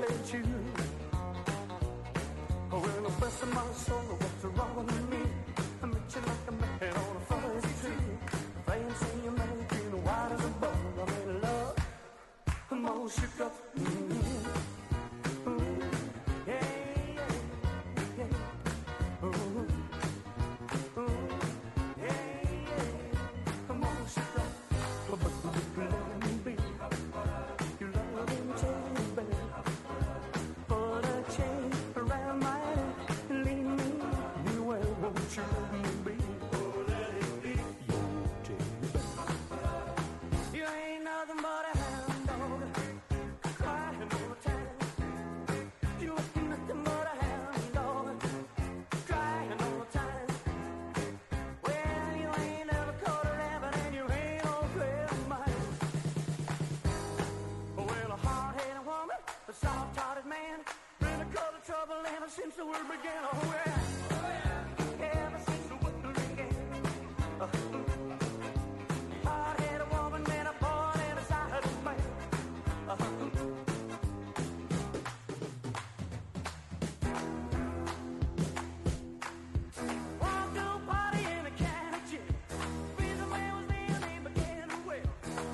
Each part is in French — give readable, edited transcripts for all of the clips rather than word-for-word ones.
let you. Well, the best of my soul, what's wrong with me? I met you like a man on a forest tree. Flames in your making, white as a bug. I'm in love, I'm all shook up. Since the world began, oh yeah, ever since the world began. Hard-headed woman, man, a born and a side man. Walked to a party in a can of gin. Reason man was there, they began to wail.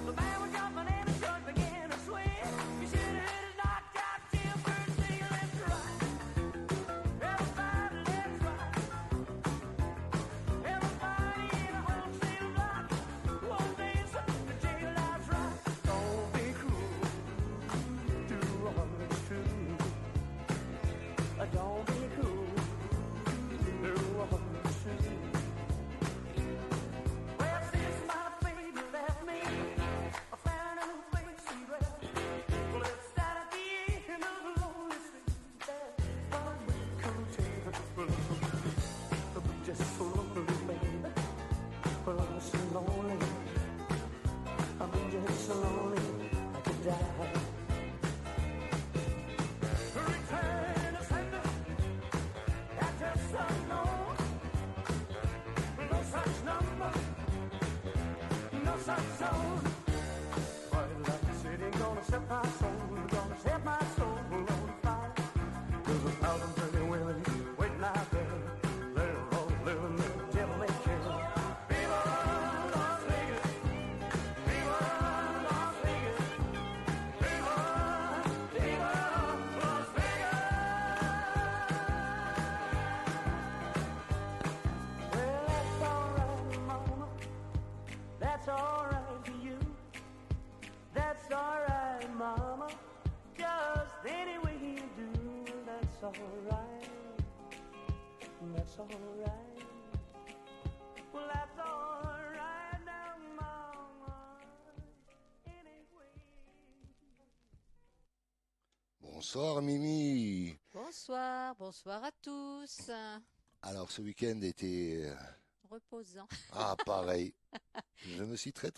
The man was jumping and the truck began to sway. You should have heard it knocked out till birds singing left to right. Don't be cool, do what's true. Well, since my baby left me, I found a new place and rest. Well, it's that at the end of the lonely street, that's one way come take but just so lonely, baby. Well, I'm so lonely, I'm just so lonely, I could die. Set my soul, gonna set my soul on fire. There's 1,000 pretty women waiting out there. They're all living in the devil they can. Viva Las Vegas, Viva Las Vegas, Viva, Viva Las Vegas. Well, that's alright, mama. That's alright to you. That's alright, mama, just any way you do, that's alright, that's alright, well that's alright now, mama, anyway. Bonsoir Mimi. Bonsoir, bonsoir à tous. Alors ce week-end était... Reposant. Ah pareil. Je me suis très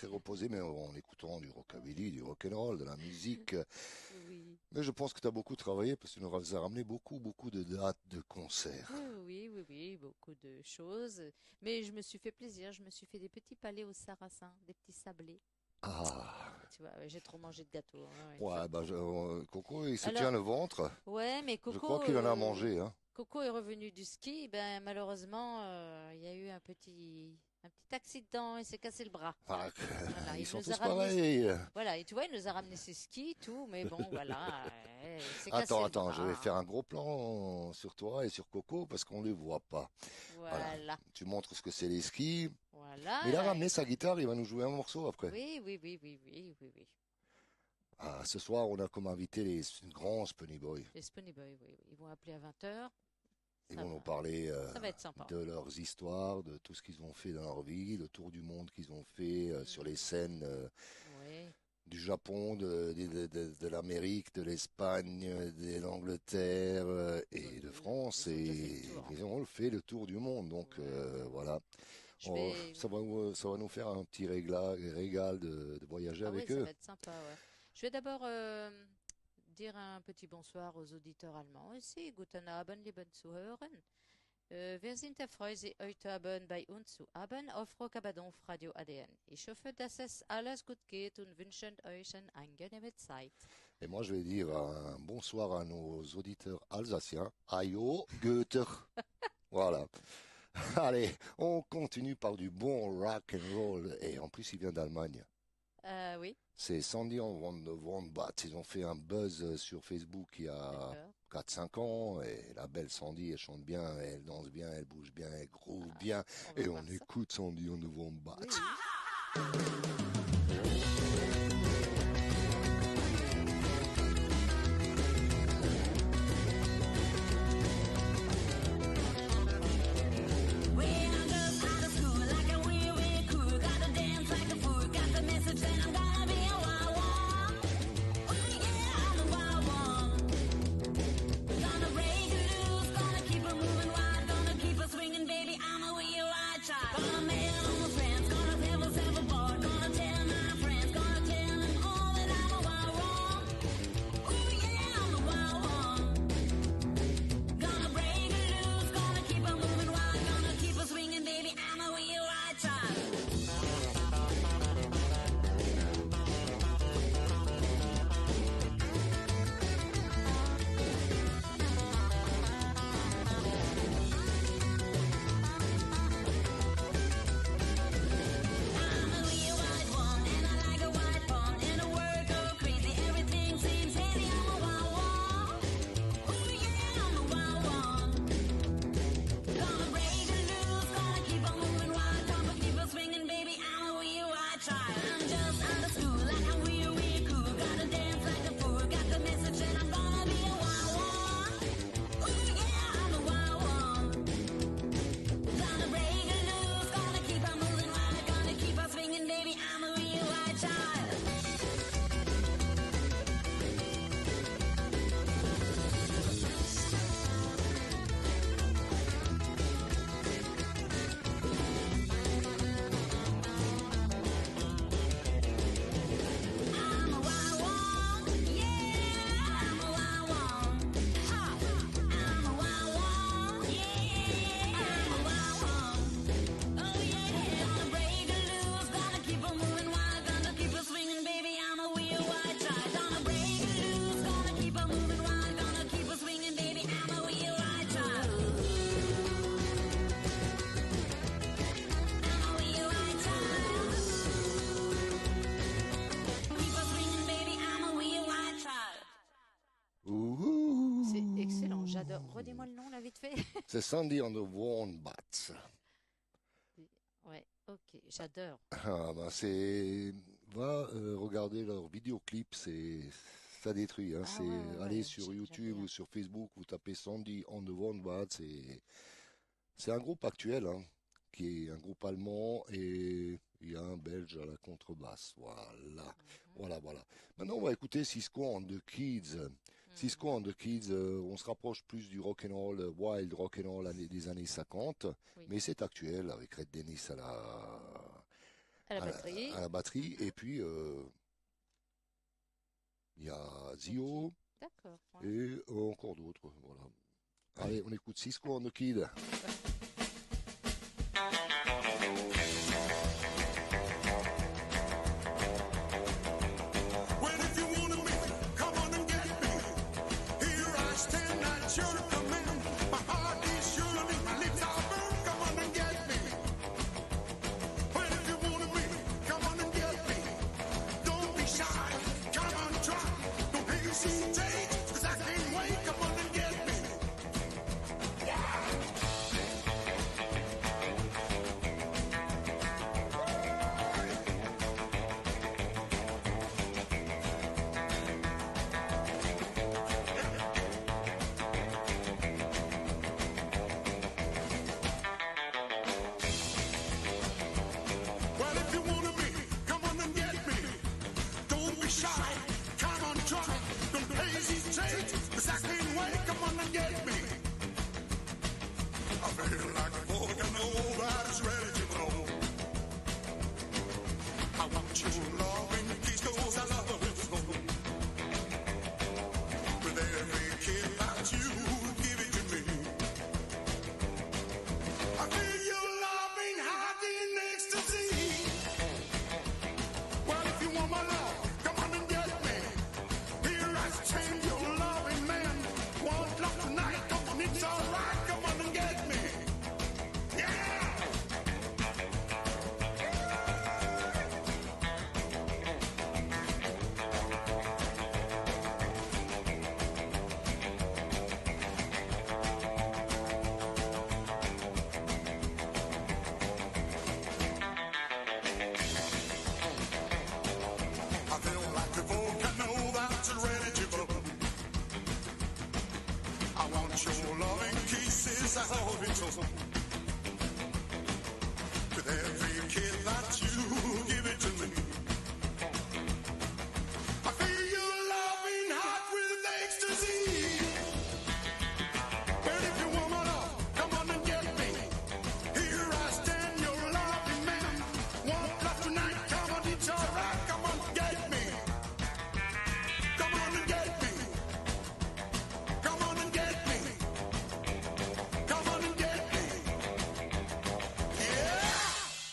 reposé, mais en écoutant du rockabilly, du rock'n'roll, de la musique. Oui. Mais je pense que tu as beaucoup travaillé parce que tu nous as ramené beaucoup de dates de concerts. Oui, beaucoup de choses. Mais je me suis fait plaisir, je me suis fait des petits palais au sarrasin, des petits sablés. Ah. Tu vois, j'ai trop mangé de gâteaux. Hein, ouais, Coco, il se tient le ventre. Ouais, mais Coco... Je crois qu'il en a mangé, hein. Coco est revenu du ski, ben malheureusement, il y a eu un petit accident, il s'est cassé le bras. Ah, voilà, ils sont tous pareils. Voilà, et tu vois, il nous a ramené ses skis, tout, mais bon, voilà. Attends, je vais faire un gros plan sur toi et sur Coco parce qu'on les voit pas. Voilà. Tu montres ce que c'est les skis. Voilà. Mais il a ramené sa guitare, il va nous jouer un morceau après. Oui. Ah, ce soir, on a comme invité les grands Spunny Boys. Les Spunny Boys, oui. Ils vont appeler à 20h. Ils vont nous parler ça va être sympa. De leurs histoires, de tout ce qu'ils ont fait dans leur vie, le tour du monde qu'ils ont fait sur les scènes du Japon, de l'Amérique, de l'Espagne, de l'Angleterre et de France. Et ils ont fait le tour du monde. Donc voilà. Ça va nous faire un petit régal de voyager avec eux. Ça va être sympa, ouais. Je vais d'abord dire un petit bonsoir aux auditeurs allemands aussi. Guten Abend, lieben Zuhörer. Wir sind erfreut, Sie heute Abend bei uns zu haben auf Rockabadonf Radio ADN. Ich hoffe, dass es alles gut geht und wünschen euch eine angenehme Zeit. Et moi, je vais dire un bonsoir à nos auditeurs alsaciens. Ayo, Goethe. Voilà. Allez, on continue par du bon rock and roll. Et en plus, il vient d'Allemagne. Oui, C'est Sandy on the Wombats. Ils ont fait un buzz sur Facebook il y a d'accord. 4-5 ans. Et la belle Sandy, elle chante bien, elle danse bien, elle bouge bien, elle groove bien. On va Et voir on ça. écoute Sandy on the Wombats. Oui. C'est excellent, j'adore. Redis-moi le nom là vite fait. C'est Sandy on the Wombats. Ouais, ok, j'adore. Ah, ben va regarder leur vidéoclip, ça détruit. Hein. Ah C'est ouais, aller ouais, sur j'aime YouTube bien. ou sur Facebook, vous tapez Sandy on the Wombats. C'est un groupe actuel, hein, qui est un groupe allemand et il y a un Belge à la contrebasse. Voilà. Maintenant, on va écouter Cisco and the Kids. Cisco and the Kids, on se rapproche plus du rock'n'roll, wild rock'n'roll des années 50, Oui. mais c'est actuel avec Red Dennis À la à batterie. à la batterie. Et puis, il y a Zio D'accord. Ouais. et encore d'autres. Voilà. Allez, on écoute Cisco and the Kids. Well, if you wanna me, come on and get me. Here I stand at your command. My heart is surely, my lips are burned. Come on and get me. Well, if you wanna me, come on and get me. Don't be shy, come on, try. Don't hesitate, 'cause I can't wait. Come on and get me. Yeah.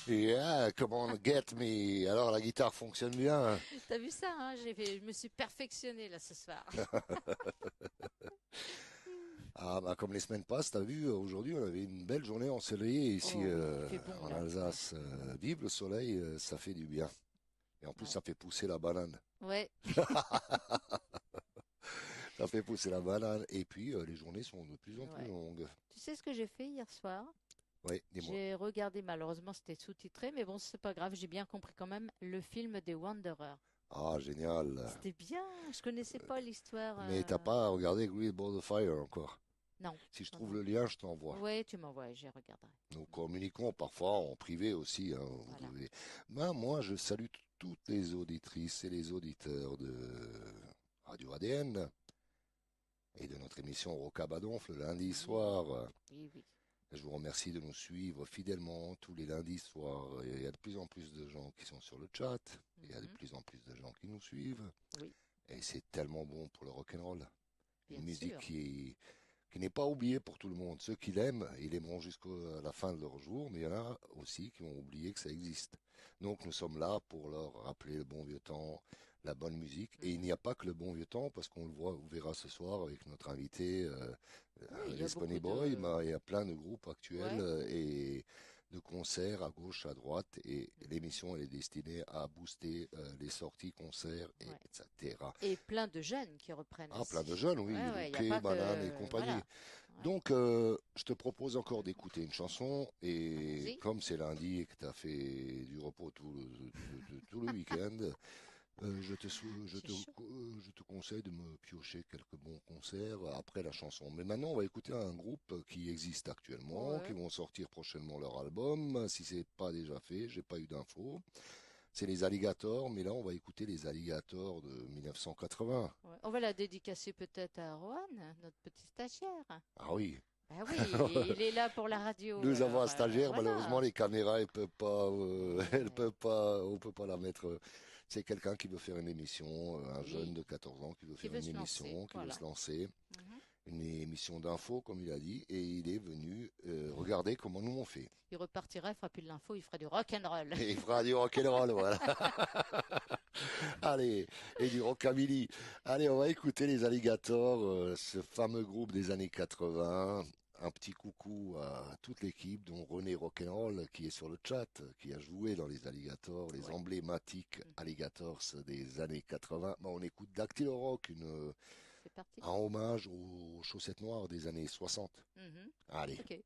Yeah, come on, get me. Alors la guitare fonctionne bien. T'as vu ça, hein? Je me suis perfectionnée là ce soir. Ah bah comme les semaines passent, t'as vu, aujourd'hui on avait une belle journée ensoleillée ici Il fait bon, en là. Alsace. Vive le soleil, ça fait du bien. Et en plus Ouais. ça fait pousser la banane. Ouais, Ça fait pousser la banane. Et puis les journées sont de plus en plus Ouais. longues. tu sais ce que j'ai fait hier soir? Oui, dis-moi. J'ai regardé, malheureusement c'était sous-titré, mais bon, c'est pas grave, j'ai bien compris quand même le film des Wanderers. Ah, génial. C'était bien, je connaissais pas l'histoire. Mais t'as pas regardé Great Ball of Fire encore. Non. Si je Non, trouve non. le lien, je t'envoie. Ouais, tu m'envoies, j'y regarderai. Nous communiquons parfois en privé aussi. Hein, vous Voilà. devez- Ben, moi, je salue toutes les auditrices et les auditeurs de Radio ADN et de notre émission Rocabadonf le lundi soir. Oui, oui. Je vous remercie de nous suivre fidèlement tous les lundis soirs. Et il y a de plus en plus de gens qui sont sur le chat. Il y a de Mhm. plus en plus de gens qui nous suivent. Oui. Et c'est tellement bon pour le rock'n'roll. Bien Une musique sûr. qui n'est pas oubliée pour tout le monde. Ceux qui l'aiment, ils l'aimeront jusqu'à la fin de leur jour, mais il y en a aussi qui vont oublier que ça existe. Donc nous sommes là pour leur rappeler le bon vieux temps, la bonne musique. Et il n'y a pas que le bon vieux temps, parce qu'on le voit, on verra ce soir avec notre invité, il y a les Bunny beaucoup Boy, de- mais il y a plein de groupes actuels Ouais. et de concerts à gauche, à droite. Et l'émission, elle est destinée à booster les sorties, concerts, Ouais. etc. Et plein de jeunes qui reprennent Ah, aussi. plein de jeunes, oui, Ouais, ouais, y a Luquet, pas que- Banane et compagnie. voilà. Ouais. Donc, je te propose encore d'écouter une chanson, et Allons-y. comme c'est lundi et que tu as fait du repos tout le week-end, je te conseille de me piocher quelques bons concerts après la chanson. Mais maintenant, on va écouter un groupe qui existe actuellement, Ouais. qui vont sortir prochainement leur album. Si c'est pas déjà fait, j'ai pas eu d'infos. C'est les Alligators, mais là, on va écouter les Alligators de 1980. Ouais. On va la dédicacer peut-être à Rohan, notre petit stagiaire. Ah oui. Ah oui, il est là pour la radio. Nous avons alors, un stagiaire, voilà. malheureusement les caméras elles peuvent pas, elles Ouais. peuvent pas, on peut pas la mettre. C'est quelqu'un qui veut faire une émission, un Oui. jeune de 14 ans qui veut Qui faire veut une se émission, lancer, qui veut voilà. se lancer, Mhm. une émission d'info comme il a dit, et il est venu regarder comment nous on fait. Il repartira, il fera plus de l'info, il fera du rock'n'roll. Et il fera du rock'n'roll, voilà. Allez, et du rockabilly. Allez, on va écouter les Alligators, ce fameux groupe des années 80. Un petit coucou à toute l'équipe, dont René Rock'n'Roll, qui est sur le chat, qui a joué dans les Alligators, les Ouais. emblématiques Alligators des années 80. Bon, on écoute Dactylo Rock, C'est parti. un hommage aux chaussettes noires des années 60. Mhm. Allez. Ok.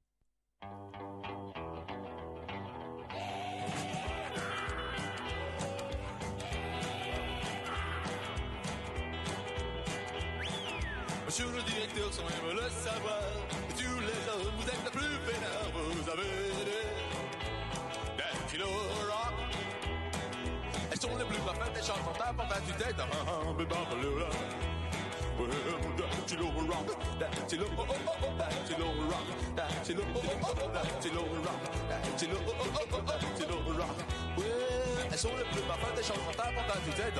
Monsieur le directeur, sans même le savoir, tous les hommes, vous êtes la plus vénère, vous avez des kilos rock. Elles sont les plus parfaites, des chantantes à part du tête, that kilo rock, that kilo rock, that kilo rock, that kilo rock, that kilo rock. Ouais, elles sont les plus parfaites, des chantantes à part du tête,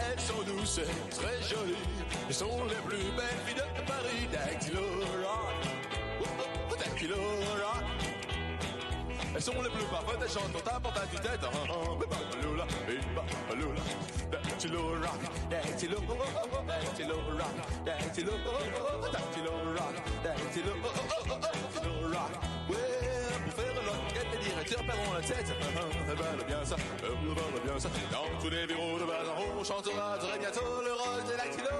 elles sont douces, très jolies. Elles sont les plus belles filles de Paris. Dactylo rock, Dactylo rock. Elles sont les plus parfaites, elles chantent en tapant à du tête. Bébaloula, bébaloula. Dactylo rock, Dactylo rock, Dactylo rock, Dactylo rock, Dactylo rock, Dactylo rock. Ouais, pour faire l'enquête, les directeurs perdront la tête. Valent bien ça, valent bien ça. Dans tous les bureaux de Bazar, on chantera très bientôt le rock de Dactylo.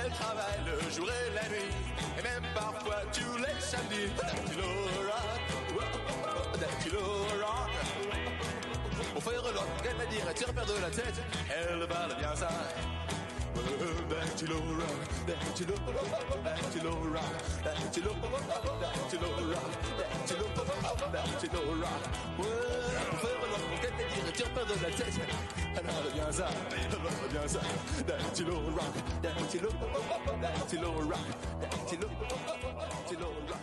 Elle travaille le jour et la nuit, et même parfois tous les samedis. Dactylo rock, Dactylo rock. Pour faire l'enquête, la directeur perd de la tête. Elle valent bien ça. Dactylo rock, Dactylo rock, Dactylo rock, Dactylo rock, Dactylo rock. Ouais, pour faire l'enquête et dire tire pas de la tête. Alors bien ça, Dactylo rock, Dactylo rock, Dactylo rock, Dactylo rock, Dactylo rock.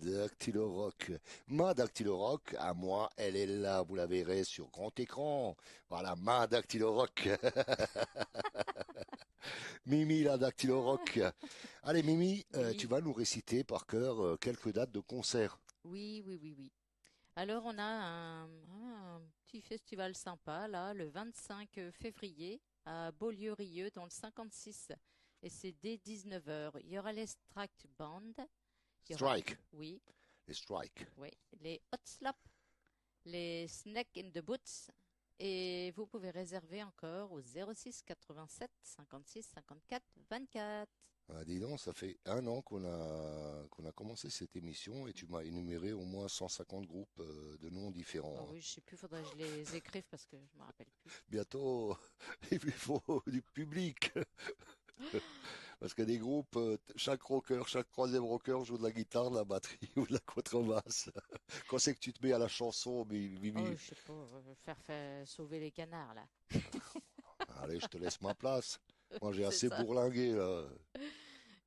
Dactylo Rock. Ma Dactylo Rock, à moi, elle est là, vous la verrez sur grand écran. Voilà, ma Dactylo Rock. Mimi, la Dactylo Rock. Allez, Mimi, Oui. tu vas nous réciter par cœur quelques dates de concert. Oui, oui, oui, oui. Alors, on a un petit festival sympa, là, le 25 février, à Beaulieu-Rieux, dans le 56. Et c'est dès 19 heures. Il y aura les Strike Band. Il y aura- Strike, Oui, les Strike. oui. Les Hot Slap, les Snake in the Boots. Et vous pouvez réserver encore au 06 87 56 54 24. Ah, dis donc, ça fait 1 an qu'on a commencé cette émission et tu m'as énuméré au moins 150 groupes de noms différents. Oh oui, je sais plus, faudrait que je les écrive parce que je me rappelle plus. Bientôt, il faut du public. Parce que des groupes, chaque rocker, chaque troisième rocker joue de la guitare, de la batterie ou de la contrebasse. Quand c'est que tu te mets à la chanson, Mimi, Oh, je sais pas, faire sauver les canards là. allez, je te laisse ma place. Moi, j'ai C'est assez ça. bourlingué, là.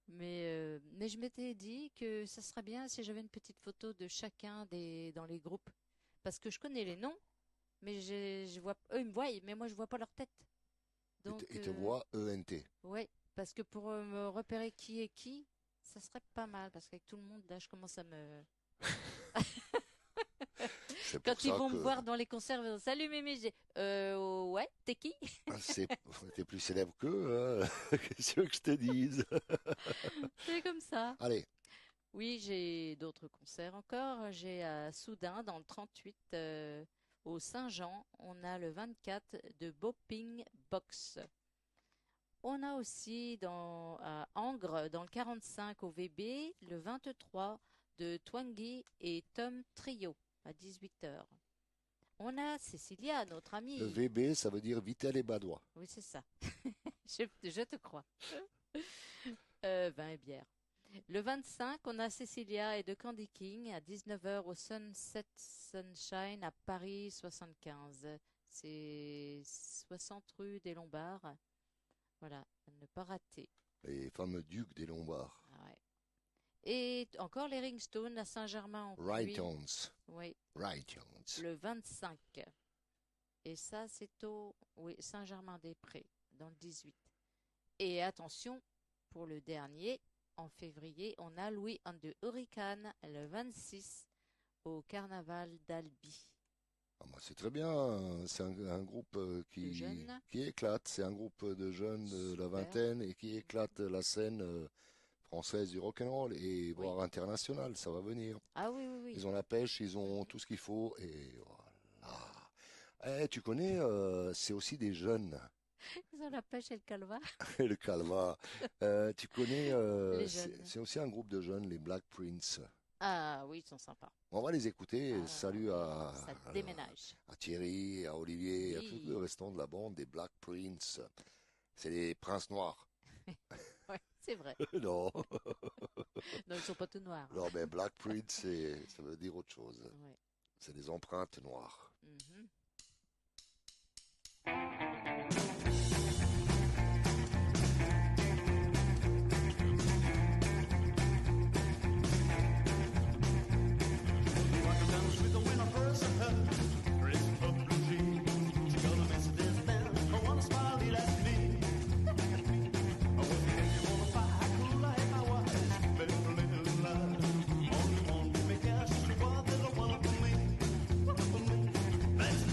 Mais je m'étais dit que ça serait bien si j'avais une petite photo de chacun dans les groupes. Parce que je connais les noms, mais je vois, eux ils me voient, mais moi je vois pas leur tête. Donc, Il te voit ENT. ouais, parce que pour me repérer qui est qui, ça serait pas mal. Parce qu'avec tout le monde, là, je commence à me. C'est Quand pour ils ça vont me que voir dans les concerts, ils vont, salut Mimi, je dis, ouais, t'es qui? t'es plus célèbre qu'eux, hein. Qu'est-ce que je te dise? C'est comme ça. Allez, Oui, j'ai d'autres concerts encore. J'ai à Soudain, dans le 38, au Saint-Jean. On a le 24 de Bopping Box. On a aussi à Angres, dans le 45, au VB, le 23 de Twangui et Tom Trio, à 18h. On a Cécilia, notre amie. le VB, ça veut dire Vitel et Badois. Oui, c'est ça. Je te crois. Vin et bière. Le 25, on a Cécilia et de Candy King à 19h au Sunset Sunshine à Paris 75. C'est 60 rue des Lombards. Voilà, à ne pas rater. Les fameux ducs des Lombards. Ah ouais. Et encore les Ringstones à Saint-Germain-en-Puy. Right-ons. Oui, Right-ons. le 25. Et ça, c'est au Saint-Germain-des-Prés, dans le 18. Et attention, pour le dernier, en février, on a Louis and the Hurricane, le 26, au Carnaval d'Albi. Ah bah, c'est très bien, c'est un groupe De jeunes. qui éclate, c'est un groupe de jeunes de la Super. vingtaine et qui éclate la scène française du rock'n'roll et voire internationale, ça va venir. Ah oui, oui, oui. Ils ont la pêche, ils ont tout ce qu'il faut et voilà. Tu connais, c'est aussi des jeunes, Ils ont la pêche et le calva. le calva. Tu connais, Les jeunes. c'est aussi un groupe de jeunes, les Black Prince. Ah oui, ils sont sympas. On va les écouter. Ah, Salut Ça déménage. à Thierry, à Olivier, à Oui. tout le restant de la bande des Black Prince. C'est les princes noirs. Ouais, c'est vrai. Non, Non, ils sont pas tout noirs. non, mais Black Prince, ça veut dire autre chose. Ouais. C'est des empreintes noires. Mhm.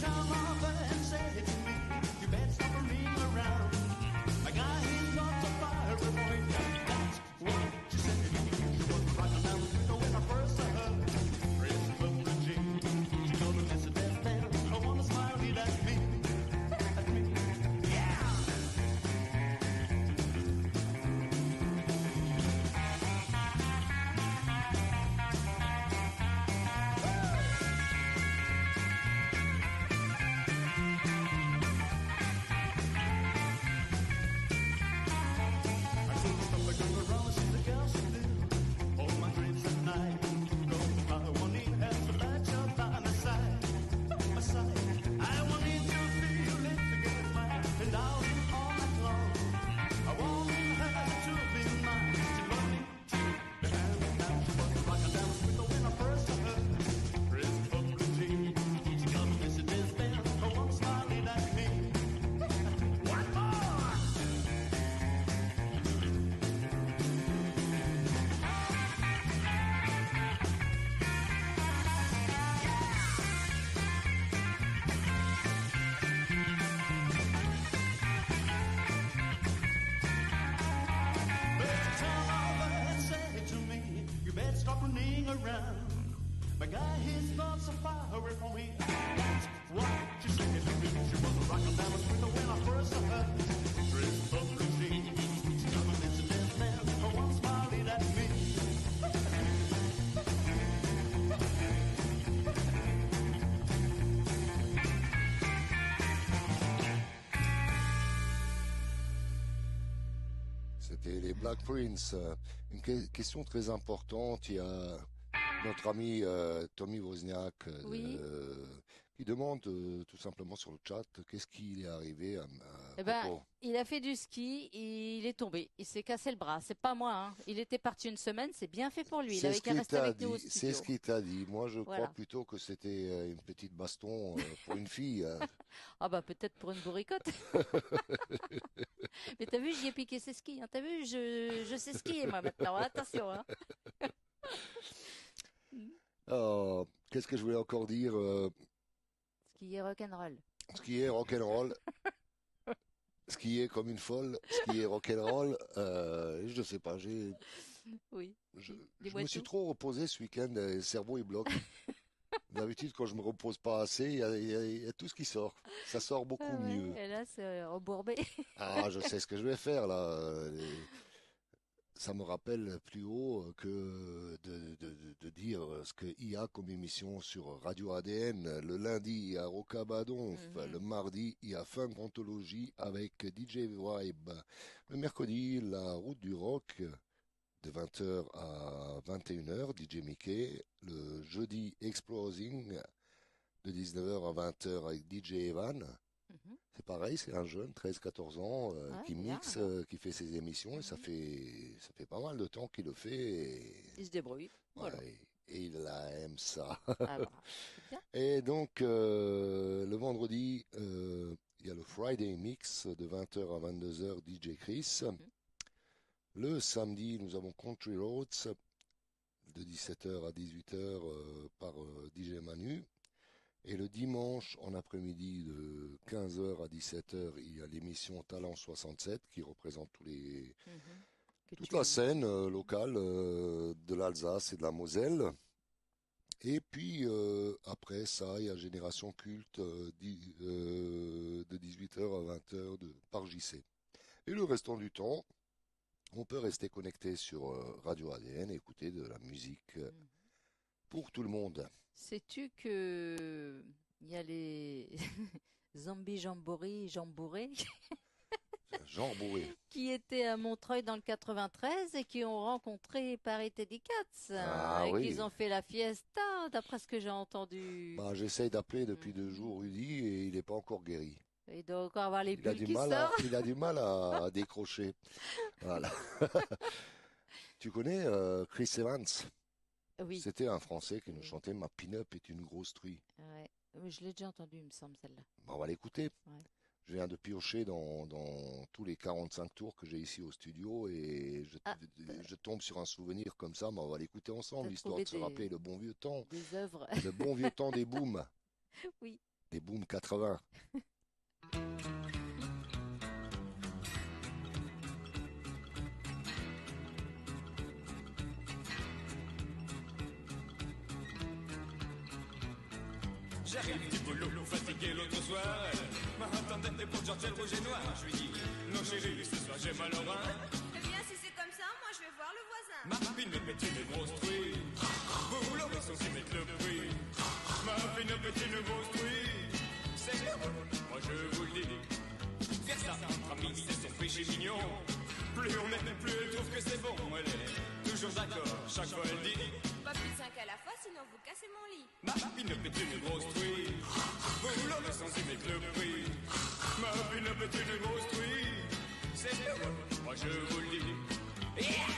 Come over and say it to me. ring around. My guy, his thoughts are far away from me. That's what she said to me. She was a rockin' down the street when I first saw her. Dressed up blue jeans, coming into dance man, her one smiling at me. C'était les Black Prince. Une question très importante. Il y a notre ami Tommy Wozniak Oui. qui demande tout simplement sur le chat qu'est-ce qui est arrivé à Eh ben, Coco. il a fait du ski, et il est tombé, il s'est cassé le bras. C'est pas moi, hein. Il était parti une semaine, c'est bien fait pour lui. Il C'est avait ce qu'à qu'il rester t'a avec nous au dit. studio. C'est ce qu'il t'a dit. Moi, je Voilà. crois plutôt que c'était une petite baston pour une fille. Ah bah peut-être pour une bourricote. Mais t'as vu, j'y ai piqué ses skis. Hein. T'as vu, je sais skier moi maintenant. Attention. Hein. Oh, qu'est-ce que je voulais encore dire Skier rock'n'roll. Skier rock'n'roll. Skier comme une folle. Skier rock'n'roll. Je sais pas. Oui. Je Dis-moi me suis tout. trop reposé ce week-end. Le cerveau il bloque. D'habitude, quand je me repose pas assez, il y a tout ce qui sort. Ça sort beaucoup Ah ouais, mieux. et là, c'est rebourbé. Ah, je sais ce que je vais faire là. Ça me rappelle plus haut que de dire ce qu'il y a comme émission sur Radio ADN. Le lundi, il y a Rocabadonf. Mhm. Le mardi, il y a Funk Anthologie avec DJ Vibe. Le mercredi, la route du rock de 20h à 21h, DJ Mickey. Le jeudi, Explosing de 19h à 20h avec DJ Evan. Mhm. C'est pareil, c'est un jeune, 13-14 ans, Ouais, qui bien, mixe, alors. qui fait ses émissions, et ça Mhm. fait pas mal de temps qu'il le fait, et, Il se débrouille. Voilà. ouais, et il aime ça. Ah bah, c'est bien. Et donc, le vendredi, il y a le Friday Mix de 20h à 22h, DJ Chris. Mhm. Le samedi, nous avons Country Roads de 17h à 18h par DJ Manu. Et le dimanche, en après-midi, de 15h à 17h, il y a l'émission Talent 67 qui représente Mhm. Que toute tu- la scène locale de l'Alsace et de la Moselle. Et puis, après ça, il y a Génération Culte de 18h à 20h par JC. Et le restant du temps, on peut rester connecté sur Radio ADN et écouter de la musique Mhm. pour tout le monde. Sais-tu que il y a les zombies jambourés Jean Bourré. qui étaient à Montreuil dans le 93 et qui ont rencontré Paris Teddy Cats, Ah et oui. qu'ils ont fait la fiesta, d'après ce que j'ai entendu. Bah, j'essaye d'appeler depuis 2 Mhm. jours Rudy et il n'est pas encore guéri. Il doit encore avoir les Il a bulles du qui mal à, sortent. il a du mal à décrocher. Voilà. Tu connais Chris Evans? Oui, C'était un Français qui nous Oui. chantait Ma pin-up est une grosse truie. ouais. Je l'ai déjà entendu, il me semble, celle-là. Bah, on va l'écouter. Ouais. Je viens de piocher dans tous les 45 tours que j'ai ici au studio et Ah, je tombe sur un souvenir comme ça, mais on va l'écouter ensemble, T'as histoire trouvé de se des- rappeler le bon vieux temps. Des œuvres. Le bon vieux temps des booms. Oui. Des booms 80. J'arrive du boulot, fatigué l'autre soir. M'attendait pour George le rouge et noir. Je lui dis, non chérie, ce soir j'ai mal au rein. Eh bien, si c'est comme ça, moi je vais voir le voisin. Ma pin-up est une grosse truie. Vous l'aurez senti mettre le prix. Ma pin-up est une grosse truie. C'est moi je vous le dis. Faire ça entre amis, c'est son péché mignon. Plus on aime, plus elle trouve que c'est bon. Elle est toujours d'accord, chaque fois elle dit. Pas plus de 5 à la fois, sinon vous cassez mon lit. Ma pin-up est une grosse truie. Vous l'aurez senti mettre le prix. Ma pin-up est une grosse truie. C'est moi je vous le dis.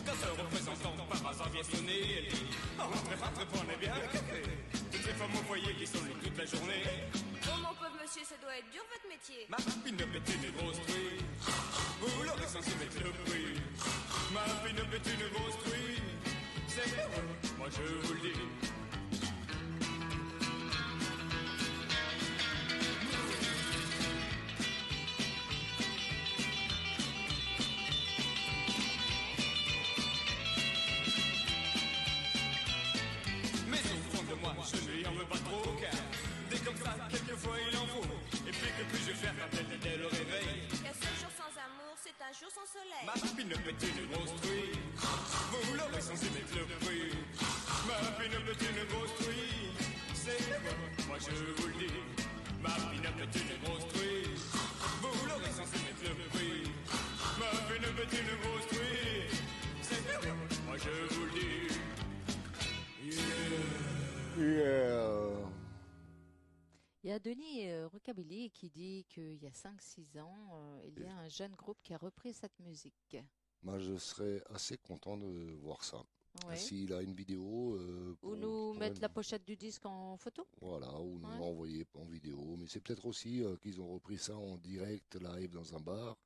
Quand ce représentant par hasard vient sonner, elle dit entrez, rentrez, prenez bien le café. Toutes ces femmes au foyer qui sont là toute la journée. Oh mon pauvre monsieur, ça doit être dur votre métier. Ma pin-up est une grosse truie. Vous l'aurez censé mettre le prix. Ma pin-up est une grosse truie. C'est moi je vous le dis. faire quand elle dès le réveil. Qu'un seul jour sans amour, c'est un jour sans soleil. Ma pine petite grosse truie, vous l'aurez sans y mettre le prix. Ma pine petite grosse truie, c'est moi je vous le dis. Ma pine petite grosse truie, vous l'aurez sans y mettre le prix. Ma pine petite grosse truie, c'est moi je vous le dis. Yeah. Il y a Denis Rockabilly qui dit qu'il y a 5-6 ans, il y a un jeune groupe qui a repris cette musique. Moi, je serais assez content de voir ça. Ouais. S'il a une vidéo... Ou nous mettre la pochette du disque en photo. Voilà, ou nous Ouais. l'envoyer en vidéo. Mais c'est peut-être aussi qu'ils ont repris ça en direct, live, dans un bar,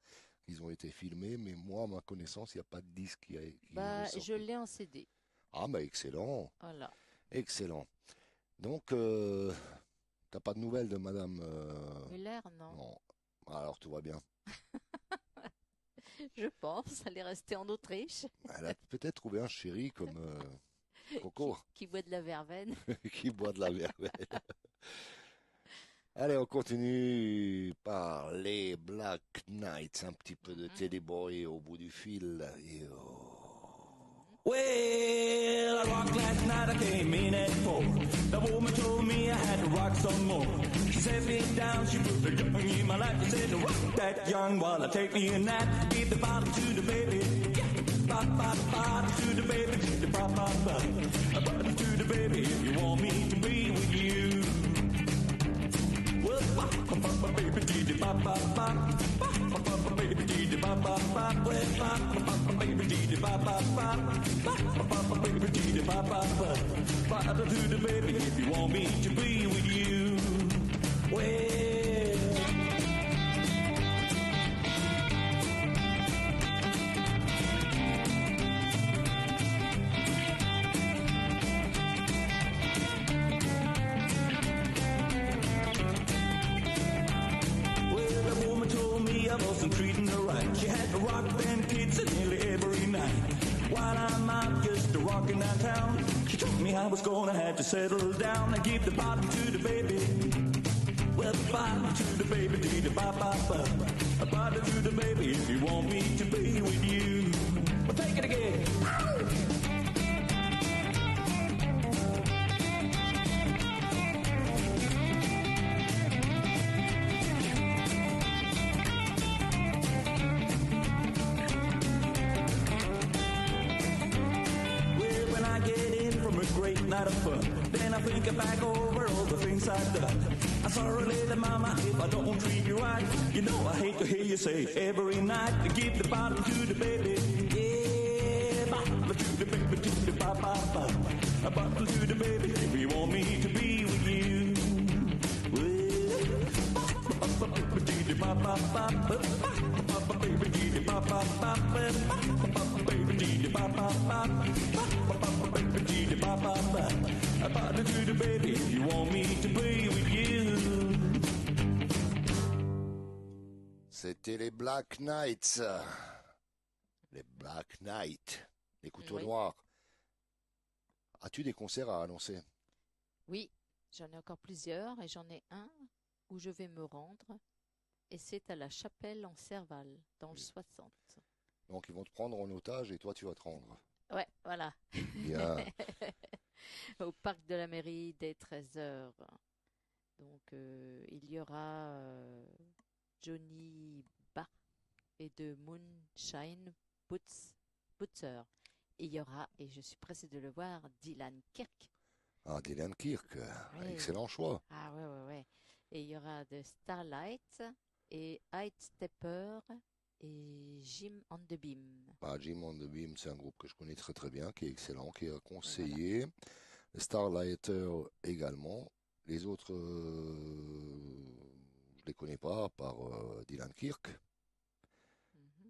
qu'ils ont été filmés. Mais moi, à ma connaissance, il n'y a pas de disque qui est Bah, sorti. je l'ai en CD. Ah, bah excellent, Voilà. excellent. Donc, t'as pas de nouvelles de Madame Muller, non. Non. Alors, tout va bien. Je pense, elle est restée en Autriche, Elle a peut-être trouvé un chéri comme Coco, qui boit de la verveine. qui boit de la verveine. Allez, on continue par les Black Knights, un petit peu de Teddy Boy au bout du fil. Et, Well, I rocked last night, I came in at 4. The woman told me I had to rock some more. She set me down, she put the gun in my lap. She said, rock that young while I take me a nap. Give the bottle to the baby. Bottle to the baby. The bottle to the baby if you want me to be with you. Well, baby, did the baby, did the baby, did the baby, did the bottle to the baby if you want me to be with you. Well, the woman told me I wasn't treating her right. She had to rock them kids nearly every night. While I'm out just rocking downtown, she told me I was gonna have to settle down and give the bottom to the baby. Well, the bottom to the baby, do the ba-ba-ba. A bottom to the baby if you want me to be with you. Well, take it again. Great night of fun. Then I think back over all the things I've done. I sorry, little mama, if I don't treat you right. You know I hate to hear you say every night to give the bottom to the baby. Yeah, bottom to the baby, to the ba-ba-ba. A bottom to the baby if you want me to be with you. C'était les Black Knights. Les Black Knights. Les couteaux Oui. noirs. As-tu des concerts à annoncer? Oui, j'en ai encore plusieurs et j'en ai un où je vais me rendre et c'est à la Chapelle en Serval, dans le 60. Donc ils vont te prendre en otage et toi tu vas te rendre. Ouais, voilà. Bien. Au parc de la mairie dès 13h. Donc il y aura Johnny Barr et de Moonshine Butzer. Et il y aura, et je suis pressée de le voir, Dylan Kirk. Ah, Dylan Kirk. Oui. Excellent choix. Ah ouais. Et il y aura de Starlight et Hyde Stepper et Jim on the Beam. Ah, Jim on the Beam, c'est un groupe que je connais très très bien, qui est excellent, qui est conseillé. Les Starlighter également. Les autres, je les connais pas, à part Dylan Kirk.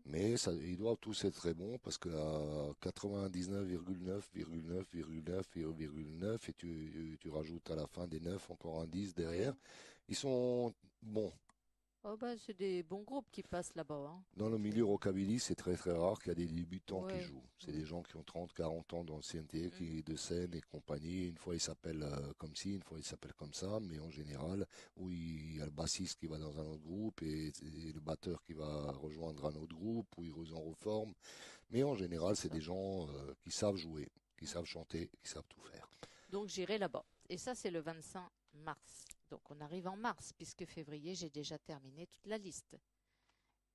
Mais ça, ils doivent tous être très bons parce qu'à 99,9,9,9,9 et tu rajoutes à la fin des 9 encore un 10 derrière, ils sont bons. Oh bah, c'est des bons groupes qui passent là-bas. Hein. Dans le milieu rockabilly, c'est très très rare qu'il y a des débutants qui Ouais. jouent. C'est des gens qui ont 30, 40 ans d'ancienneté, qui de scène et compagnie. Une fois ils s'appellent comme ci, une fois ils s'appellent comme ça, mais en général, où il y a le bassiste qui va dans un autre groupe et le batteur qui va rejoindre un autre groupe, où ils en reforment. Mais en général, c'est des gens qui savent jouer, qui savent chanter, qui savent tout faire. Donc j'irai là-bas. Et ça, c'est le 25 mars. Donc on arrive en mars, puisque février, j'ai déjà terminé toute la liste.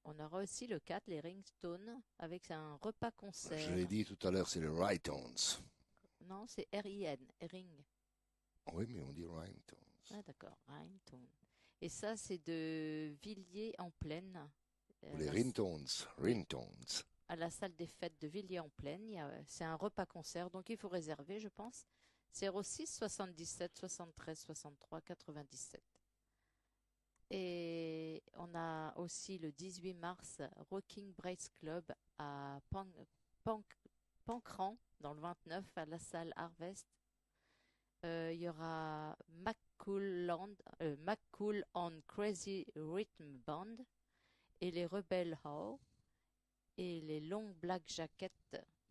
On aura aussi le 4, les Ringstones, avec un repas concert. Je l'ai dit tout à l'heure, c'est les Rhinetones. Non, c'est R-I-N, Ring. Oui, mais on dit Rhinetones. Ah d'accord, Ringtone. Et ça, c'est de Villiers-en-Plaine. Ou les Ringtones. À la salle des fêtes de Villiers-en-Plaine. C'est un repas concert, donc il faut réserver, je pense. 06 77 73 63 97. Et on a aussi le 18 mars Rocking Brace Club à Pancran, dans le 29, à la salle Harvest. Il y aura McCool and Crazy Rhythm Band et les Rebel How et les Long Black Jackets.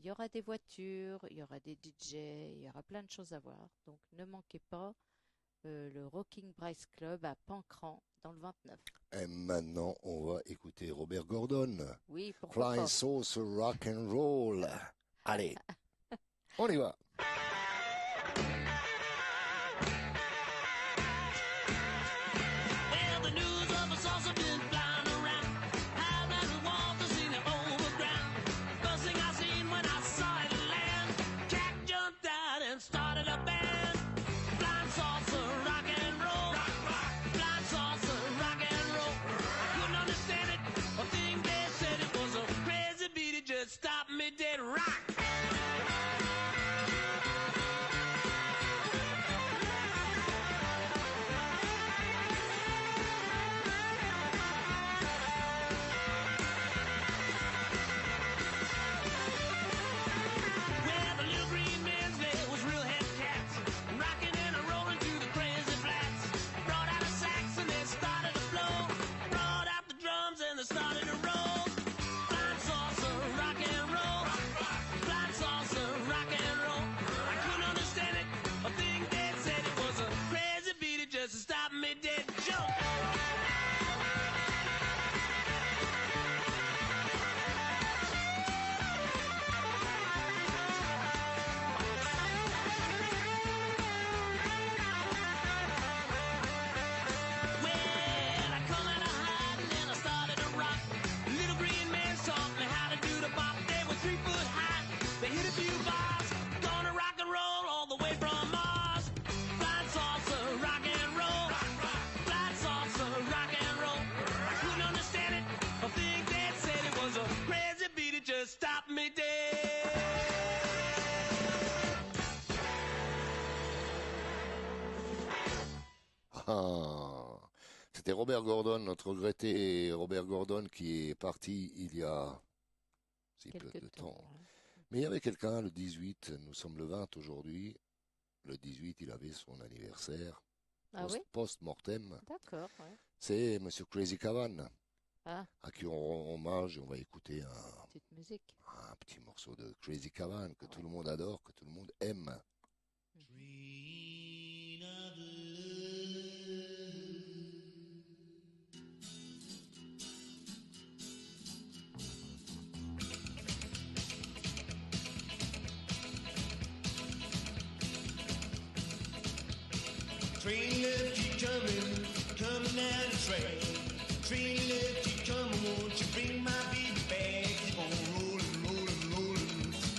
Il y aura des voitures, il y aura des DJ, il y aura plein de choses à voir. Donc ne manquez pas le Rocking Brace Club à Pancran dans le 29. Et maintenant, on va écouter Robert Gordon. Oui, pourquoi Flying pas. Saucer Rock and Roll. Allez, on y va. Well, the news of us also been flying around. How that Walter seen it overground. First thing I seen when I saw it land, Jack jumped out and started a band. Flying saucer, rock and roll. Flying saucer, rock and roll. I couldn't understand it. A thing they said it was a crazy beat. It just stopped me dead. Rock. Well, the little green man's leg was real head cats, rocking and rolling through the crazy flats. Brought out a sax and they started to blow. Brought out the drums and they started to roll. Flying saucer, rock and roll. Flying saucer, rock and roll. I couldn't understand it. A thing they said it was a crazy beat. It just stopped me dead. Jump. Well, I come out of hiding and I started to rock. Little green man taught me how to do the bop. They were 3 foot high. They hit a few bars. Gonna rock and roll all the way from Mars. Flying saucer, rock and roll. Flying saucer, rock and roll. I couldn't understand it. I think they said it was a crazy beat. It just stopped me dead. Ah, c'était Robert Gordon, notre regretté Robert Gordon qui est parti il y a si peu Quelque de temps. temps. Mais il y avait quelqu'un le 18, nous sommes le 20 aujourd'hui. Le 18, il avait son anniversaire. Ah oui, Post-mortem. d'accord. Ouais. C'est Monsieur Crazy Cavan, Ah, à qui on rend hommage et on va écouter petite musique. un petit morceau de Crazy Cavan que tout le monde adore, que tout le monde aime. Train left, keep coming, coming down the track. Train left, keep coming, won't you bring my baby back? Keep on rolling, rolling, rolling,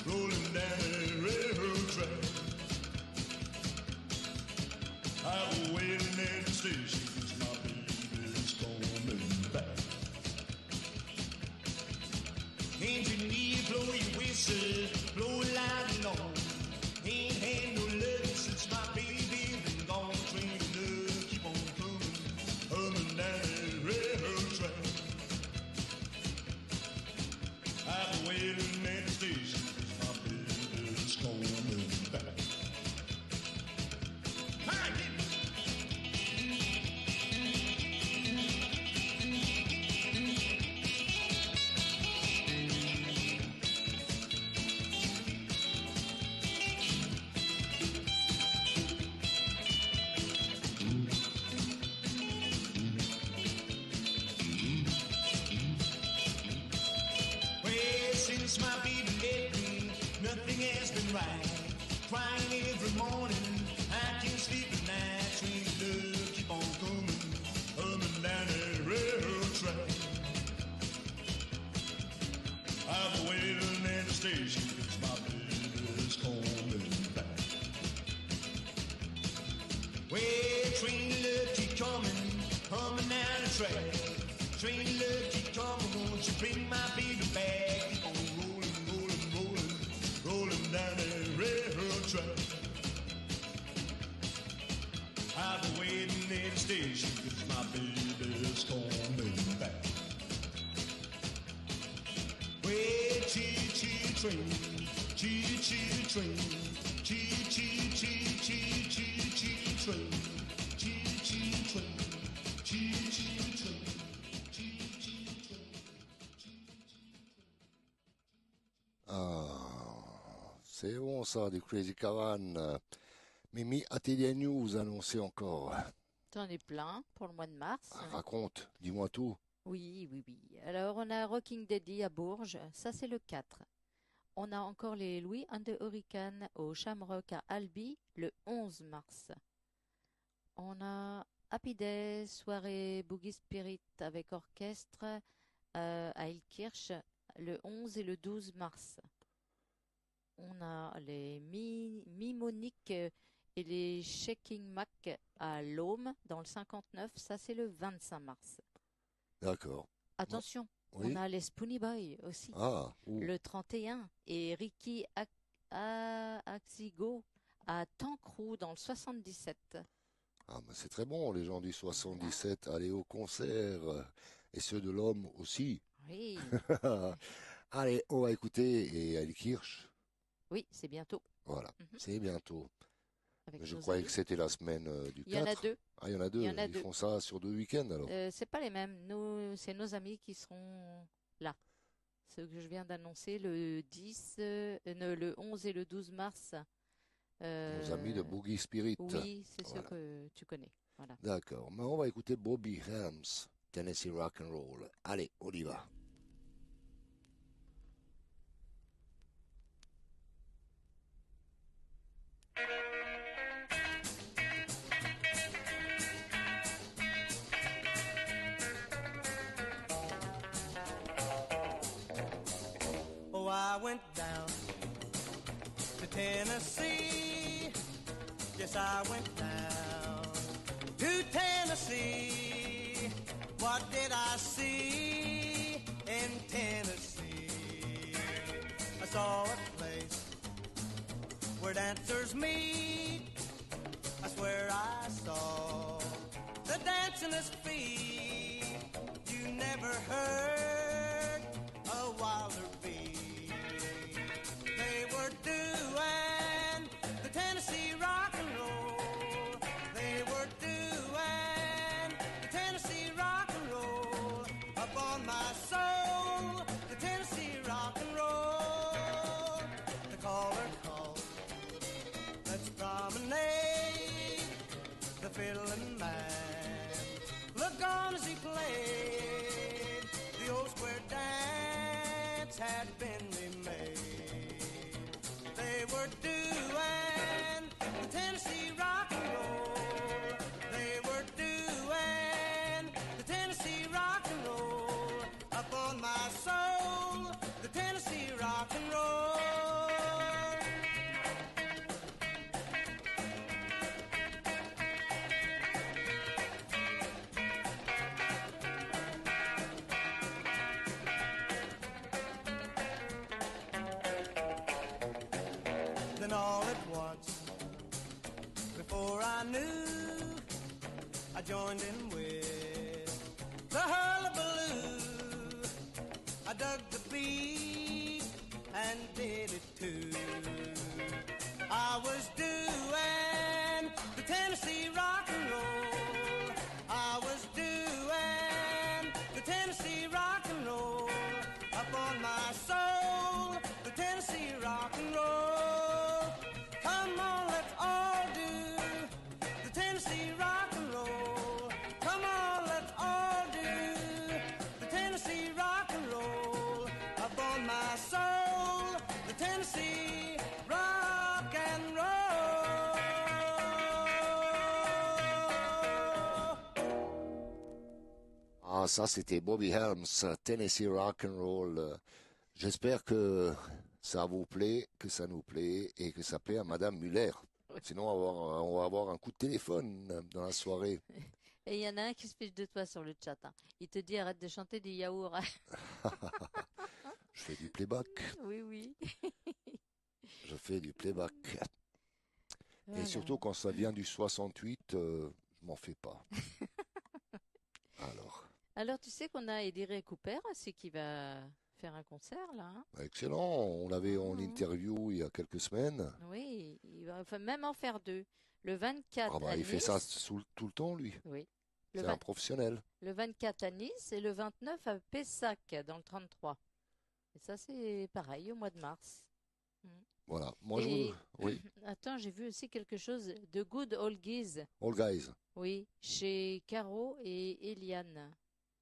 rolling down the railroad track. Since my baby left me, nothing has been right. Crying every morning, I can't sleep at night. Sweet love, keep on coming, coming down that railroad track. I'm waiting at the station, 'cause my baby's coming back. Well, train love keep coming, coming down the track. Train love keep coming, won't you bring my baby back? Keep on rolling, rolling, rolling, rolling down that railroad track. I've been waiting at the station, 'cause my baby's coming back. Well, choo-choo train, choo-choo train, choo-choo-choo-choo-choo-choo train, choo-choo train, choo-choo train, choo-choo train. Ah, c'est bon ça, du Crazy Caravan. Mimi, Atelier News annoncé encore. T'en es plein pour le mois de mars. Raconte, dis-moi tout. Oui, oui, oui. Alors, on a Rocking Daddy à Bourges, ça c'est le 4. On a encore les Louis and the Hurricane au Shamrock à Albi le 11 mars. On a Happy Day, soirée Boogie Spirit avec orchestre à Ilkirch le 11 et le 12 mars. On a les Mimoniques et les Shaking Mac à Laume dans le 59, ça c'est le 25 mars. D'accord. Attention, Oui. on a les Spoony Boy aussi, Ah, ouh. le 31, et Ricky Axigo à Tancrou dans le 77. Ah, mais c'est très bon, les gens du 77, aller au concert, et ceux de l'homme aussi. Oui, Allez, on va écouter, et Alkirch, oui, c'est bientôt. voilà, Mhm. c'est bientôt. Avec Mais je nos croyais amis. que c'était la semaine du 4. Il y en a deux. Ah, il y en a deux. Il y en a Ils deux. font ça sur 2 week-ends alors. C'est pas les mêmes. Nous, c'est nos amis qui seront là. Ce que je viens d'annoncer le 10, le 11 et le 12 mars. Nos amis de Boogie Spirit. Oui, c'est Voilà. ceux que tu connais. Voilà. D'accord, mais on va écouter Bobby Helms, Tennessee Rock and Roll. Allez, on y va. Oh, I went down to Tennessee. Yes, I went down to Tennessee. What did I see in Tennessee? I saw a place where dancers meet. I swear I saw the dancingest feet. You never heard a wilder beat. They were doing the Tennessee rock and roll. They were doing the Tennessee rock and roll. Up on my soul, the Tennessee rock and roll. The caller called, let's promenade. The fiddling man looked on as he played. The old square dance had been remade. They were doing the Tennessee rock and roll. They were doing the Tennessee rock and roll. Up on my soul, the Tennessee rock and roll. Then all at once, before I knew, I joined in with the hullabaloo. I dug the beat and did it too. I was doing the Tennessee rock and roll. I was doing the Tennessee rock and roll. Up on my soul, the Tennessee rock and roll. Come on, let's all do the Tennessee rock and roll. Come on, let's all do the Tennessee rock and roll. Up on my soul. Ah, ça c'était Bobby Helms, Tennessee Rock and Roll. J'espère que ça vous plaît, que ça nous plaît et que ça plaît à Madame Muller. Sinon, on va avoir un coup de téléphone dans la soirée. Et il y en a un qui se fiche de toi sur le chat. Hein. Il te dit arrête de chanter des yaourts. Je fais du playback. Oui, oui. Je fais du playback. Voilà. Et surtout quand ça vient du 68, je m'en fais pas. Alors, tu sais qu'on a Eddie Cooper, c'est qui va faire un concert, là. Hein. Excellent. On l'avait en interview il y a quelques semaines. Oui, il va même en faire 2. Le 24 à il Nice. fait ça tout le temps, lui. Oui. C'est un professionnel. Le 24 à Nice et le 29 à Pessac, dans le 33. Et ça, c'est pareil, au mois de mars. Voilà. Moi, oui. Attends, j'ai vu aussi quelque chose de Good Old Guys. All Guys. Oui, chez Caro et Eliane.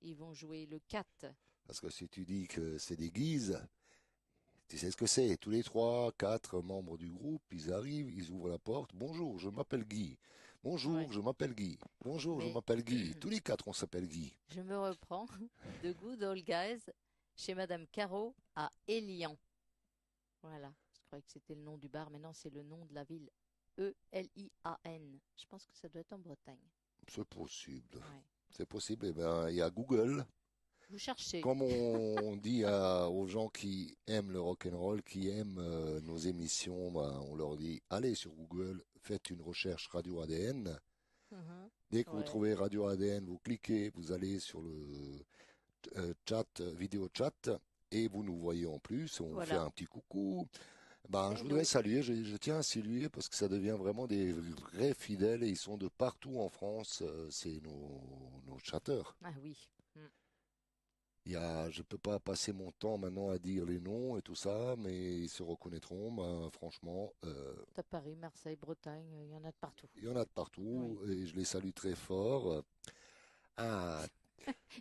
Ils vont jouer le 4. Parce que si tu dis que c'est des guises, tu sais ce que c'est. Tous les 3, 4 membres du groupe, ils arrivent, ils ouvrent la porte. Bonjour, je m'appelle Guy. Bonjour, je m'appelle Guy. Bonjour, je m'appelle Guy. Tous les 4, on s'appelle Guy. Je me reprends. The Good Old Guys chez Madame Caro à Elian. Voilà. Je croyais que c'était le nom du bar, mais non, c'est le nom de la ville. E-L-I-A-N. Je pense que ça doit être en Bretagne. C'est possible. Ouais. C'est possible. Eh ben, il y a Google. Vous cherchez. Comme on dit aux gens qui aiment le rock'n'roll, qui aiment nos émissions, on leur dit allez sur Google, faites une recherche Radio ADN. Dès que vous trouvez Radio ADN, vous cliquez, vous allez sur le chat, vidéo chat, et vous nous voyez en plus. On fait un petit coucou. Je voudrais saluer, je tiens à saluer parce que ça devient vraiment des vrais fidèles et ils sont de partout en France. C'est nos chatteurs. Ah oui. Je peux pas passer mon temps maintenant à dire les noms et tout ça, mais ils se reconnaîtront. Franchement. T'as Paris, Marseille, Bretagne, il y en a de partout. Il y en a de partout et je les salue très fort. Il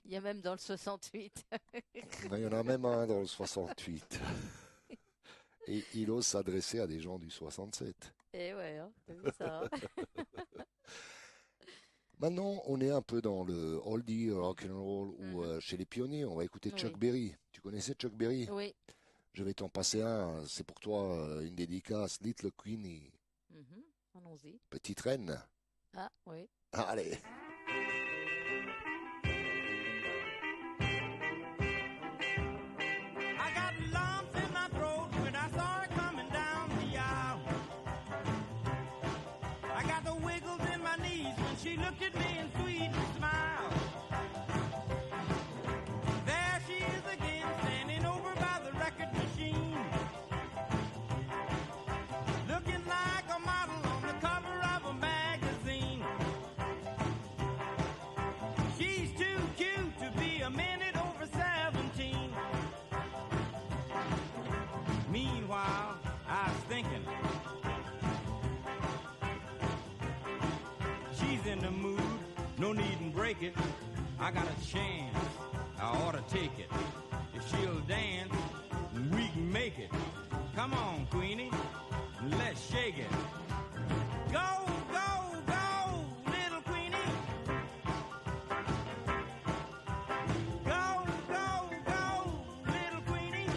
y a même dans le 68. Il y en a même un dans le 68. Et il ose s'adresser à des gens du 67. Eh ouais, hein, t'as vu ça. Maintenant, on est un peu dans le oldie rock'n'roll ou chez les pionniers. On va écouter Chuck Berry. Tu connaissais Chuck Berry? Oui. Je vais t'en passer un. C'est pour toi une dédicace. Little Queenie. Allons-y. Petite reine. Ah, oui. Allez. She looked at me and sweet smiled. There she is again, standing over by the record machine, looking like a model on the cover of a magazine. She's too cute to be a minute over 17. Meanwhile, I was thinking, in the mood, no need to break it. I got a chance, I ought to take it. If she'll dance, we can make it. Come on, Queenie, let's shake it. Go, go, go, little Queenie. Go, go, go, little Queenie.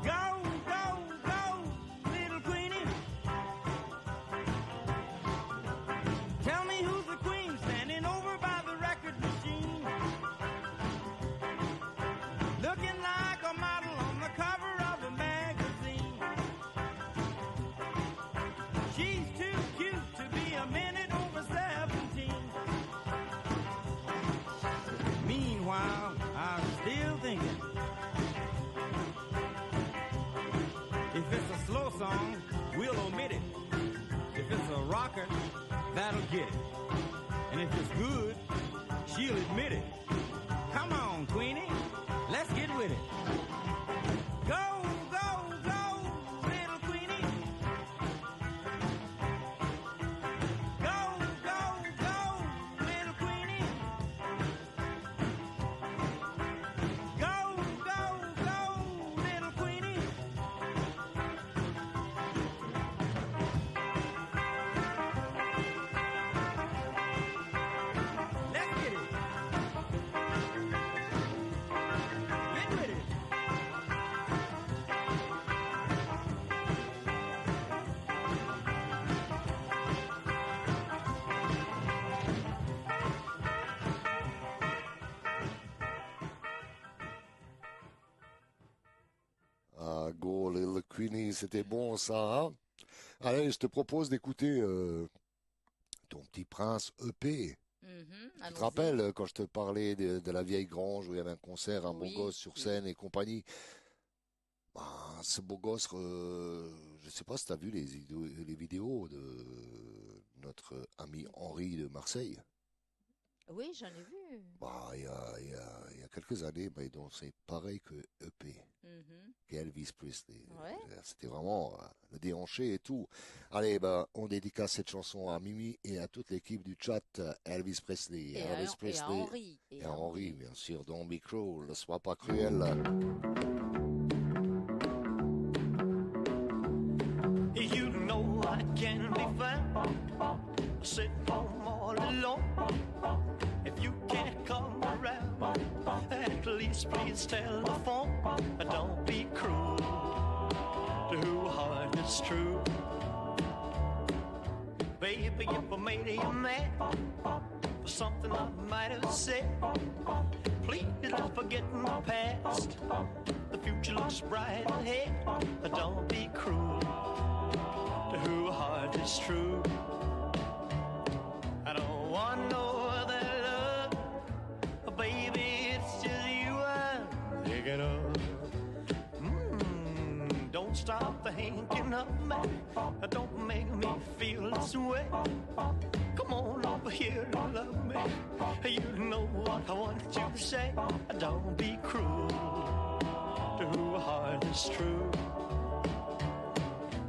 Go, go, go, little Queenie. Tell me who's the queen standing over by the record machine, looking like a model on the cover of a magazine. She's too cute to be a minute over 17. Meanwhile, I'm still thinking, if it's a slow song, we'll omit it. If it's a rocker, that'll get it. And if it's good, she'll admit it. Come on, Queenie, let's get with it. Go, go, go, little Queenie. Go, go, go, little Queenie. Go, go, go, little Queenie. Queenie, c'était bon ça. Hein. Allez, je te propose d'écouter ton petit prince EP. Tu te rappelles quand je te parlais de la vieille grange où il y avait un concert, un beau gosse sur scène et compagnie. Ben, ce beau gosse, je sais pas si tu as vu les vidéos de notre ami Henri de Marseille. Oui, j'en ai vu. Bah, il y a quelques années, bah, il dansait pareil que EP, qu'Elvis Presley. Ouais. C'était vraiment le déhanché et tout. Allez, bah, on dédicace cette chanson à Mimi et à toute l'équipe du chat. Elvis Presley, Et Elvis à Presley. Henri. Et à Henri, bien sûr. Don't be cruel, ne sois pas cruel. You know I can be found sitting home all alone. If you can't come around, at least please telephone. Don't be cruel to who heart is true. Baby, if I made you mad for something I might have said, please don't forget my past. The future looks bright ahead. Don't be cruel to who heart is true. I don't want no other love, baby, it's just you I'm thinking of. Don't stop thinking of me, don't make me feel this way. Come on over here and love me, you know what I want you to say. Don't be cruel to who heart is true.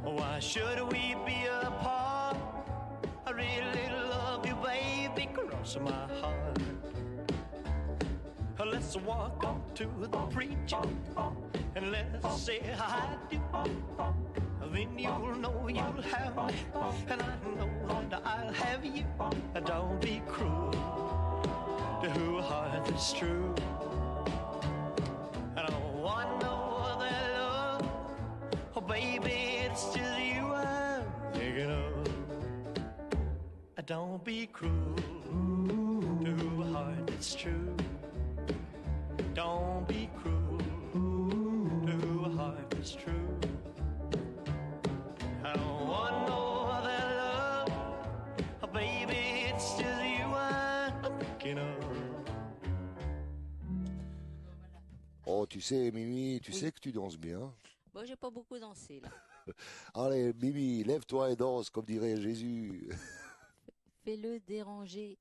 Why should we be apart? I really love you, baby, cross my heart. Let's walk up to the preacher and let's say I do. Then you'll know you'll have me, and I know that I'll have you. Don't be cruel to who heart is true. I don't want no other love, oh baby, it's just you I'm thinking of. Don't be cruel to who heart is true. Don't be cruel to who heart is true. I don't want no other love, oh baby, it's just you I'm thinking of. Oh, tu sais, Mimi, tu sais que tu danses bien. Bon, j'ai pas beaucoup dansé, là. Allez, Mimi, lève-toi et danse, comme dirait Jésus. Fais-le déranger.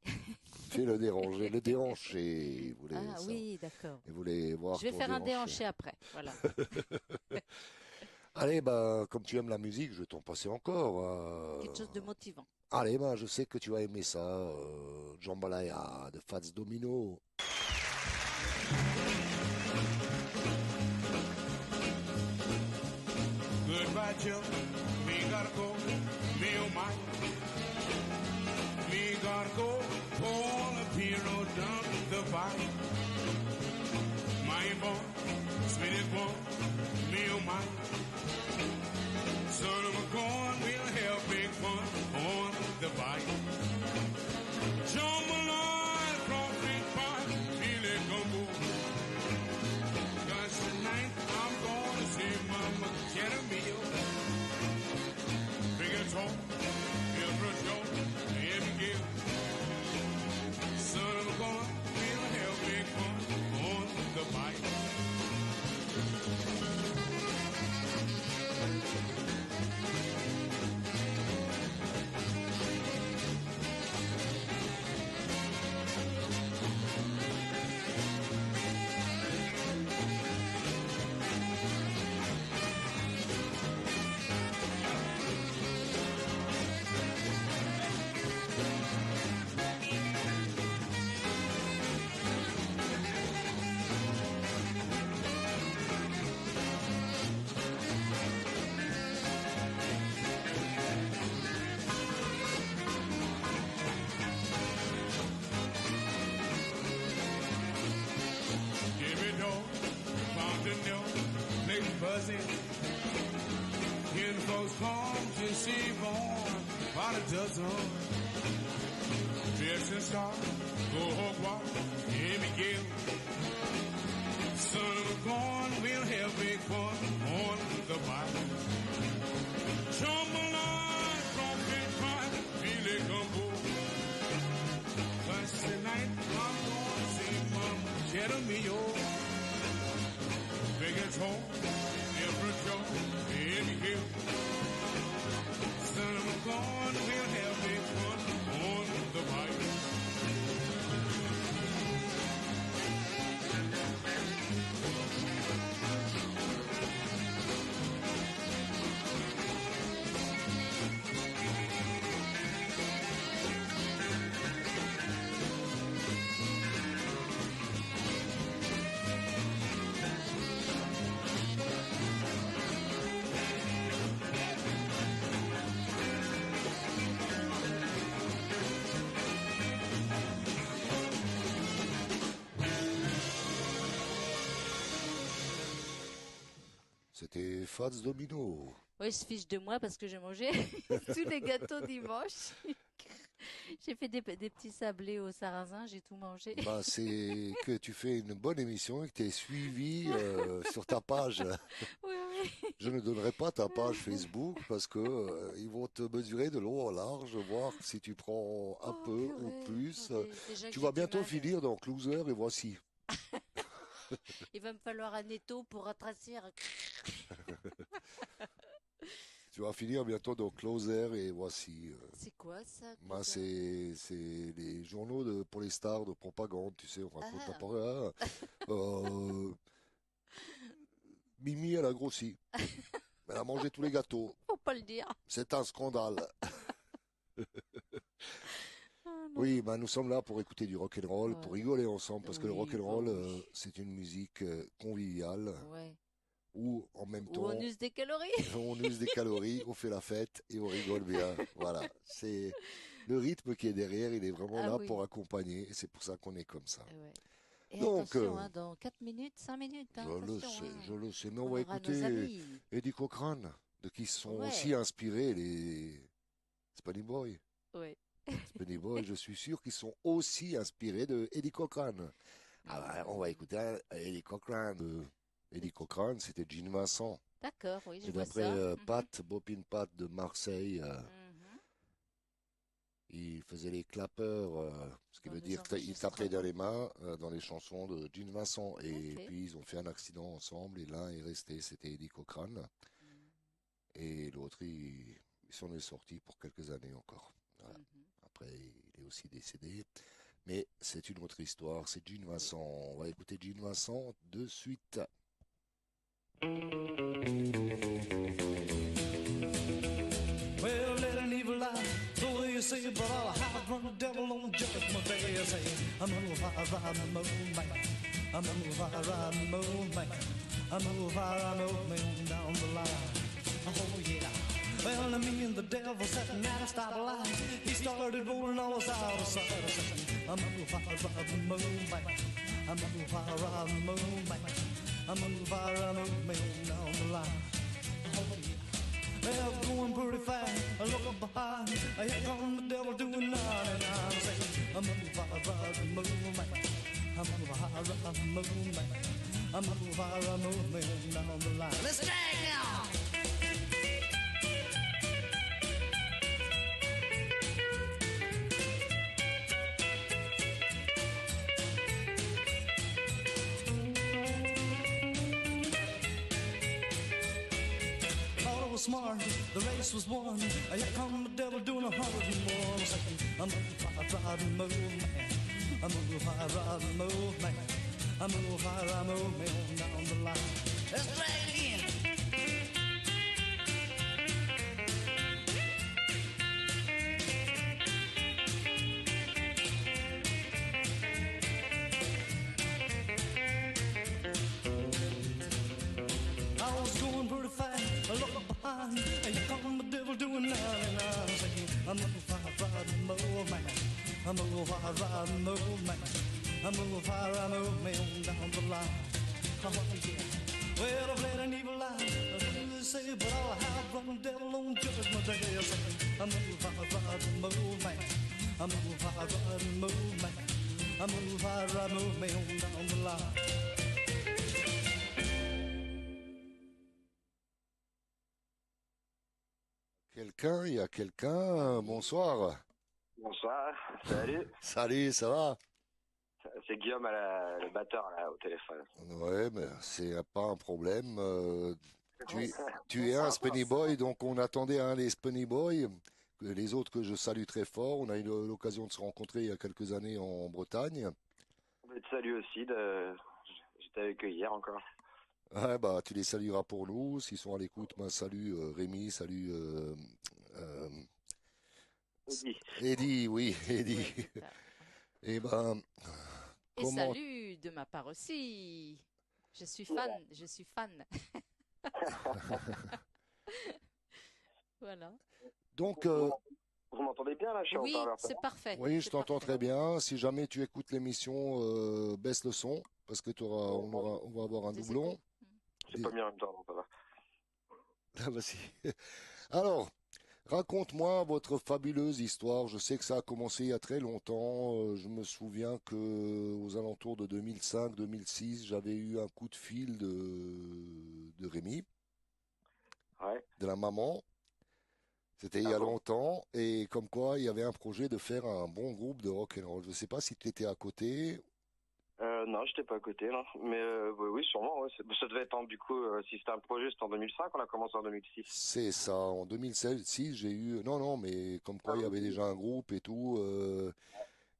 Fais-le déranger, le déhanché. Vous voulez Ah ça. oui, d'accord. Et vous voulez voir Je vais ton faire un déhanché. déhanché après, voilà. Allez, bah, comme tu aimes la musique, je vais t'en passer encore. Quelque chose de motivant. Allez, bah, je sais que tu vas aimer ça. Jambalaya de Fats Domino. Goodbye, Jim. Me gotta go. Me oh my. Me gotta go. Pull a piano down the pipe. My boy, sweetest one. Me oh my. Son of a gun, we'll have big fun on the bike. Jambalaya, crossing pine, feel it gumbo. 'Cause tonight I'm gonna see Mama get a meal. Big and tall, he'll brush your every gill. Son of a gun, we'll have big fun on the bike. Give it door, fountain door, make buzzing. In folks' homes and see born by the dozen. Dress and star, go hog walk, give me gill. Son of a gun, we'll have big fun on the bike. c'était Fats Domino. Oui, il se fiche de moi parce que j'ai mangé tous les gâteaux dimanche. J'ai fait des petits sablés au sarrasin, j'ai tout mangé. Bah, c'est que tu fais une bonne émission et que tu es suivi sur ta page. Oui, oui. Je ne donnerai pas ta page Facebook parce que ils vont te mesurer de long en large, voir si tu prends un Oh, peu purée. ou plus. Oh, déjà que Tu j'ai vas du bientôt mal. finir dans Closer et voici. Il va me falloir un étau pour retracer. Tu vas finir bientôt dans Closer et voici. C'est quoi ça? Bah, Closer c'est les journaux pour les stars de propagande, tu sais, on raconte Ah. n'importe quoi. Mimi, elle a grossi. Elle a mangé tous les gâteaux. Faut pas le dire. C'est un scandale. Ah, non. Oui, bah, nous sommes là pour écouter du rock and roll, pour Ouais. rigoler ensemble, parce que le Oui, rock and bah roll, oui. c'est une musique conviviale, Ouais. où en même Ou temps, on use des calories. on use des calories, on fait la fête et on rigole bien. Voilà, c'est le rythme qui est derrière, il est vraiment Ah là oui. pour accompagner, et c'est pour ça qu'on est comme ça. Ouais. Et Donc, attention, hein, dans 4 minutes, 5 minutes, hein, attention, hein. je le sais, mais on On va aura nos écouter amis. Eddie Cochran, de qui sont Ouais. aussi inspirés les Spanish Boys. Ouais. Spanish Boys, je suis sûr qu'ils sont aussi inspirés de Eddie Cochran. Ah bah, on va écouter Eddie Cochran. Eddie Cochran, c'était Gene Vincent. D'accord, oui, je Et vois d'après ça. Mhm. Pat, Bopin Pat de Marseille, Mhm. il faisait les clappeurs, ce qui Dans veut les dire qu'il tapait dans les mains dans les chansons de Gene Vincent. Et Ok. puis ils ont fait un accident ensemble et l'un est resté, c'était Eddie Cochran. Et l'autre, il s'en est sorti pour quelques années encore. Voilà. Mhm. Après, il est aussi décédé. Mais c'est une autre histoire, c'est Gene Vincent. On va écouter Gene Vincent de suite. Well, let an evil eye, so they say, but I'll hide from the devil on judgment day. I say, I'm a fire riding moon man. I'm a fire riding moon man. I'm a fire moving down the line. Oh yeah. Well, me and the devil sitting at a stoplight. He started rolling all us out of sight. I say, I'm a fire riding moon man. I'm a fire riding moon man. I'm a fire moving down the line. Oh yeah. Well, going pretty fast, I look behind. Here come the devil doing 99. Saying, I'm a fire movement. I'm a fire movement. I'm a fire movement down the line. Let's drag now. Thought I was smart, the race was won. Here come the devil doing 101. Saying, I'm a fire movement. I'm a fire movement. I'm a fire movement down the line. Let's drag it again. I was going pretty fast, I look behind, and here come the devil doing 99. Saying, I'm a fire movement. I'm a fire movement. I'm a fire movement down the line. Oh yeah. Well, I've let an evil eye, they say, but I'll hide from the devil on judgment day. I say, I'm a fire movement. I'm a fire movement. I'm a fire movement down the line. Quelqu'un, il y a quelqu'un, bonsoir. Bonsoir, salut. Salut, ça va? C'est Guillaume, le batteur, là, au téléphone. Ouais, mais c'est pas un problème. Tu es un Spunny Boy, donc on attendait un des Spunny Boys. Les autres que je salue très fort. On a eu l'occasion de se rencontrer il y a quelques années en Bretagne. Je te salue aussi, j'étais avec eux hier encore. Ouais, bah, tu les salueras pour nous. S'ils sont à l'écoute, ben, salut Rémi, salut Eddie. Eddie, oui, Eddie. Ouais, c'est ça. Et ben, Et comment... salut de ma part aussi. Je suis fan, je suis fan. Voilà. Donc, Vous m'entendez bien là, je suis en Oui, parleur. c'est parfait. oui, je c'est t'entends parfait. très bien. Si jamais tu écoutes l'émission, baisse le son, parce que on va avoir un Des doublon. échos. C'est pas mis en même temps, donc ça va. Ah, bah, si. Alors, raconte-moi votre fabuleuse histoire. Je sais que ça a commencé il y a très longtemps. Je me souviens que aux alentours de 2005-2006, j'avais eu un coup de fil de Rémi, Ouais. de la maman. C'était il y Ah a bon? longtemps et comme quoi il y avait un projet de faire un bon groupe de rock and roll. Je ne sais pas si tu étais à côté. Non, j'étais pas à côté, non. Mais oui, oui, sûrement, ouais. Ça devait être du coup, si c'était un projet, c'était en 2005, on a commencé en 2006. C'est ça. En 2006, j'ai eu. Non, non, mais comme Ah quoi il y avait oui. déjà un groupe et tout.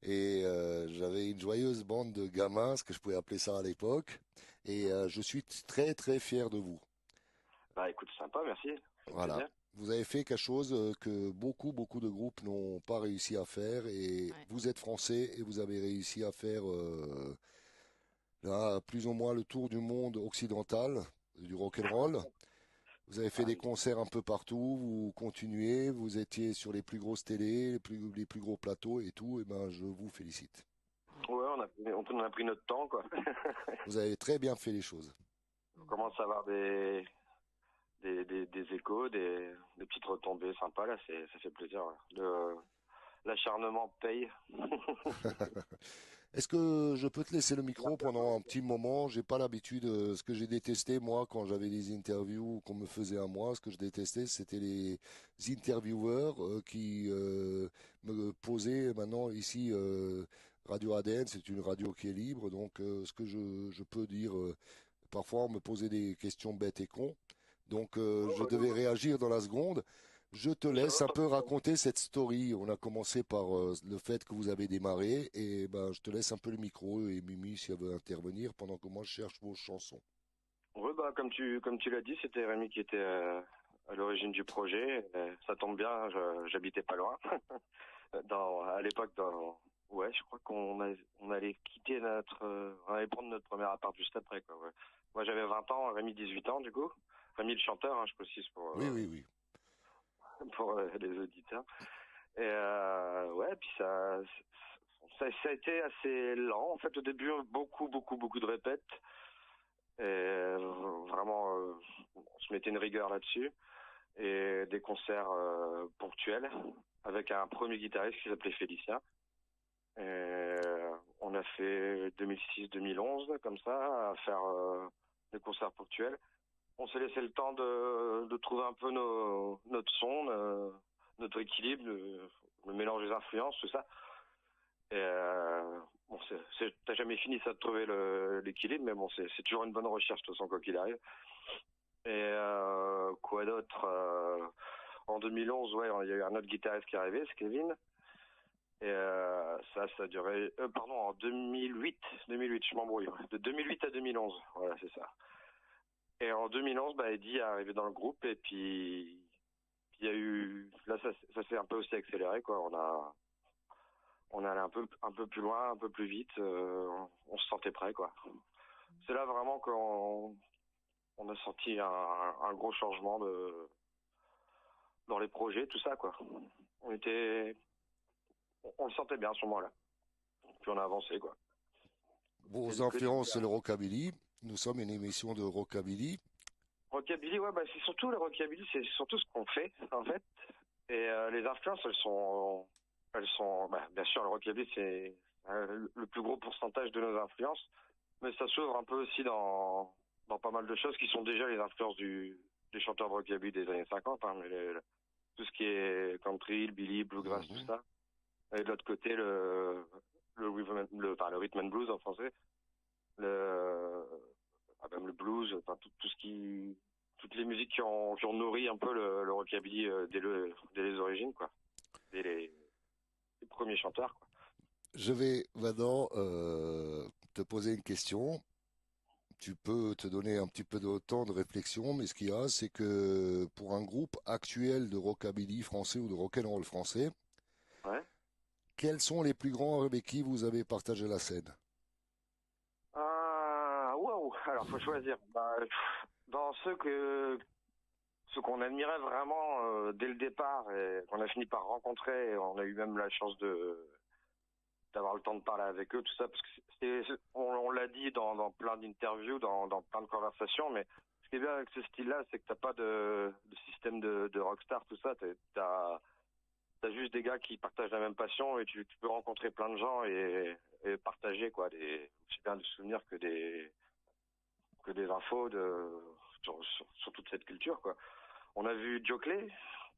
J'avais une joyeuse bande de gamins, ce que je pouvais appeler ça à l'époque. Et je suis très très fier de vous. Bah écoute, sympa, merci. Ça fait Voilà. plaisir. Vous avez fait quelque chose que beaucoup de groupes n'ont pas réussi à faire. Et Ouais. vous êtes français et vous avez réussi à faire là, plus ou moins le tour du monde occidental du rock and roll. Vous avez fait Ah des oui. concerts un peu partout, vous continuez, vous étiez sur les plus grosses télés, les plus gros plateaux et tout, et ben je vous félicite. Ouais, on a pris notre temps, quoi. Vous avez très bien fait les choses. On commence à avoir des échos, des petites retombées sympas, là, ça fait plaisir. Ouais. L'acharnement paye. Est-ce que je peux te laisser le micro pendant un petit moment? J'ai pas l'habitude. Ce que j'ai détesté moi quand j'avais des interviews qu'on me faisait à moi, ce que je détestais, c'était les intervieweurs qui me posaient. Maintenant ici, Radio ADN, c'est une radio qui est libre, donc ce que je peux dire, parfois on me posait des questions bêtes et cons, donc je devais réagir dans la seconde. Je te laisse un peu raconter cette story. On a commencé par le fait que vous avez démarré et ben je te laisse un peu le micro et Mimi si elle veut intervenir pendant que moi je cherche vos chansons. Ouais, bah, comme tu l'as dit, c'était Rémi qui était à l'origine du projet. Ça tombe bien, j'habitais pas loin. À l'époque, ouais, je crois on allait quitter on allait prendre notre premier appart juste après, quoi, ouais. Moi, j'avais 20 ans, Rémi 18 ans, du coup. Rémi le chanteur, hein, je précise Oui, oui, oui. pour les auditeurs. Et ouais, puis ça a été assez lent. En fait, au début, beaucoup de répètes. Et vraiment, on se mettait une rigueur là-dessus. Et des concerts ponctuels avec un premier guitariste qui s'appelait Félicien. Et on a fait 2006-2011 comme ça, à faire des concerts ponctuels. On s'est laissé le temps de trouver un peu notre son, notre équilibre, le mélange des influences, tout ça. Et bon, t'as jamais fini ça de trouver l'équilibre, mais bon, c'est toujours une bonne recherche de toute façon quoi qu'il arrive. Et quoi d'autre en 2011, ouais, il y a eu un autre guitariste qui est arrivé, c'est Kevin. Et ça a duré, pardon, en 2008, je m'embrouille, ouais. De 2008 à 2011, voilà, c'est ça. Et en 2011, bah, Eddie est arrivé dans le groupe et puis il y a eu, là, ça s'est un peu aussi accéléré, quoi. On est allé un peu plus loin, un peu plus vite, on se sentait prêt, quoi. C'est là vraiment qu'on a senti un gros changement dans les projets, tout ça, quoi. On le sentait bien à ce moment-là. Puis on a avancé, quoi. Vos influences, c'est le rockabilly. Nous sommes une émission de rockabilly. Rockabilly, ouais, bah c'est surtout le rockabilly, c'est surtout ce qu'on fait, en fait. Et les influences, elles sont, bah, bien sûr, le rockabilly, c'est le plus gros pourcentage de nos influences, mais ça s'ouvre un peu aussi dans pas mal de choses qui sont déjà les influences des chanteurs de rockabilly des années 50, hein, mais tout ce qui est country, Billy, bluegrass, tout ça. Et de l'autre côté, le rhythm and blues en français, même le blues, enfin toutes les musiques qui ont nourri un peu le rockabilly dès les origines, quoi. Dès les premiers chanteurs, quoi. Je vais maintenant te poser une question. Tu peux te donner un petit peu de temps de réflexion, mais ce qu'il y a, c'est que pour un groupe actuel de rockabilly français ou de rock'n'roll français, ouais. Quels sont les plus grands avec qui vous avez partagé la scène? Wow. Alors, faut choisir. Bah, dans ceux qu'on admirait vraiment dès le départ et qu'on a fini par rencontrer, et on a eu même la chance d'avoir le temps de parler avec eux, tout ça, parce que on l'a dit dans plein d'interviews, dans plein de conversations, mais ce qui est bien avec ce style-là, c'est que t'as pas de système de rockstar, tout ça. T'as juste des gars qui partagent la même passion et tu peux rencontrer plein de gens et partager quoi, aussi bien des souvenirs que des infos sur toute cette culture quoi. On a vu Joe Clay,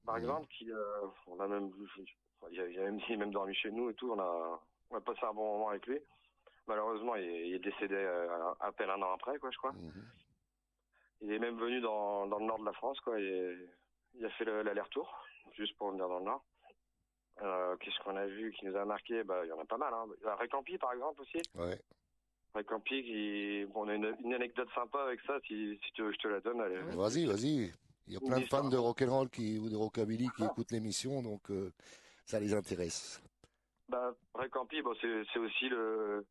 par exemple, on a même vu, il a même dormi chez nous et tout. On a passé un bon moment avec lui. Malheureusement, il est décédé à peine un an après, quoi, je crois. Il est même venu dans le nord de la France, quoi. Il a fait l'aller-retour, juste pour venir dans le nord. Qu'est-ce qu'on a vu qui nous a marqué? Il y en a pas mal. Hein. Ray Campi, par exemple, aussi. Ouais. Ray Campi, on a une anecdote sympa avec ça. Si tu veux, je te la donne. Allez. Vas-y. Il y a plein de fans de rock'n'roll ou de rockabilly qui écoutent l'émission, donc ça les intéresse. Ray Campi, c'est aussi le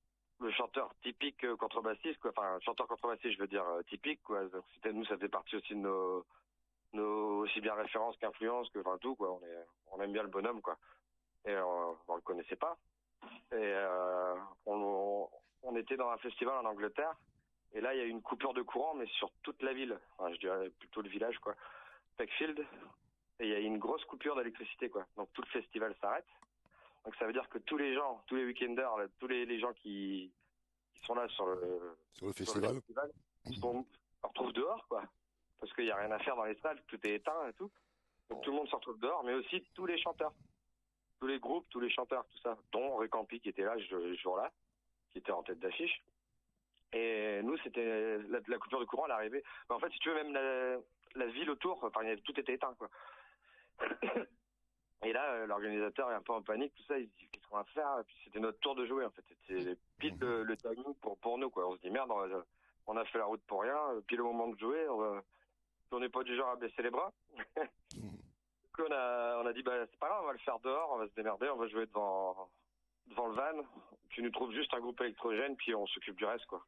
chanteur typique contrebassiste, quoi. Enfin, chanteur contrebassiste, je veux dire typique, quoi. Donc, nous, ça fait partie aussi de nos aussi bien références qu'influences, enfin tout, quoi. On aime bien le bonhomme, quoi. Et on le connaissait pas. Et on était dans un festival en Angleterre. Et là, il y a eu une coupure de courant, mais sur toute la ville. Enfin, je dirais plutôt le village, quoi. Peckfield. Et il y a eu une grosse coupure d'électricité, quoi. Donc tout le festival s'arrête. Donc ça veut dire que tous les week-enders, tous les gens qui sont là sur le festival, ils se retrouvent dehors, quoi. Parce qu'il n'y a rien à faire dans les salles, tout est éteint et tout. Donc tout le monde se retrouve dehors, mais aussi tous les chanteurs. Tous les groupes, tous les chanteurs, tout ça. Dont Ray Campi qui était là ce jour-là, qui était en tête d'affiche. Et nous, c'était la coupure de courant, elle arrivait. En fait, si tu veux, même la ville autour, tout était éteint, quoi. Et là, l'organisateur est un peu en panique, tout ça, il se dit qu'est-ce qu'on va faire? Et puis c'était notre tour de jouer, en fait. C'était pile le timing pour nous, quoi. On se dit merde, on a fait la route pour rien, pile au moment de jouer, on n'est pas du genre à baisser les bras. Donc on a dit c'est pas grave, on va le faire dehors, on va se démerder, on va jouer devant le van. Tu nous trouves juste un groupe électrogène, puis on s'occupe du reste, quoi.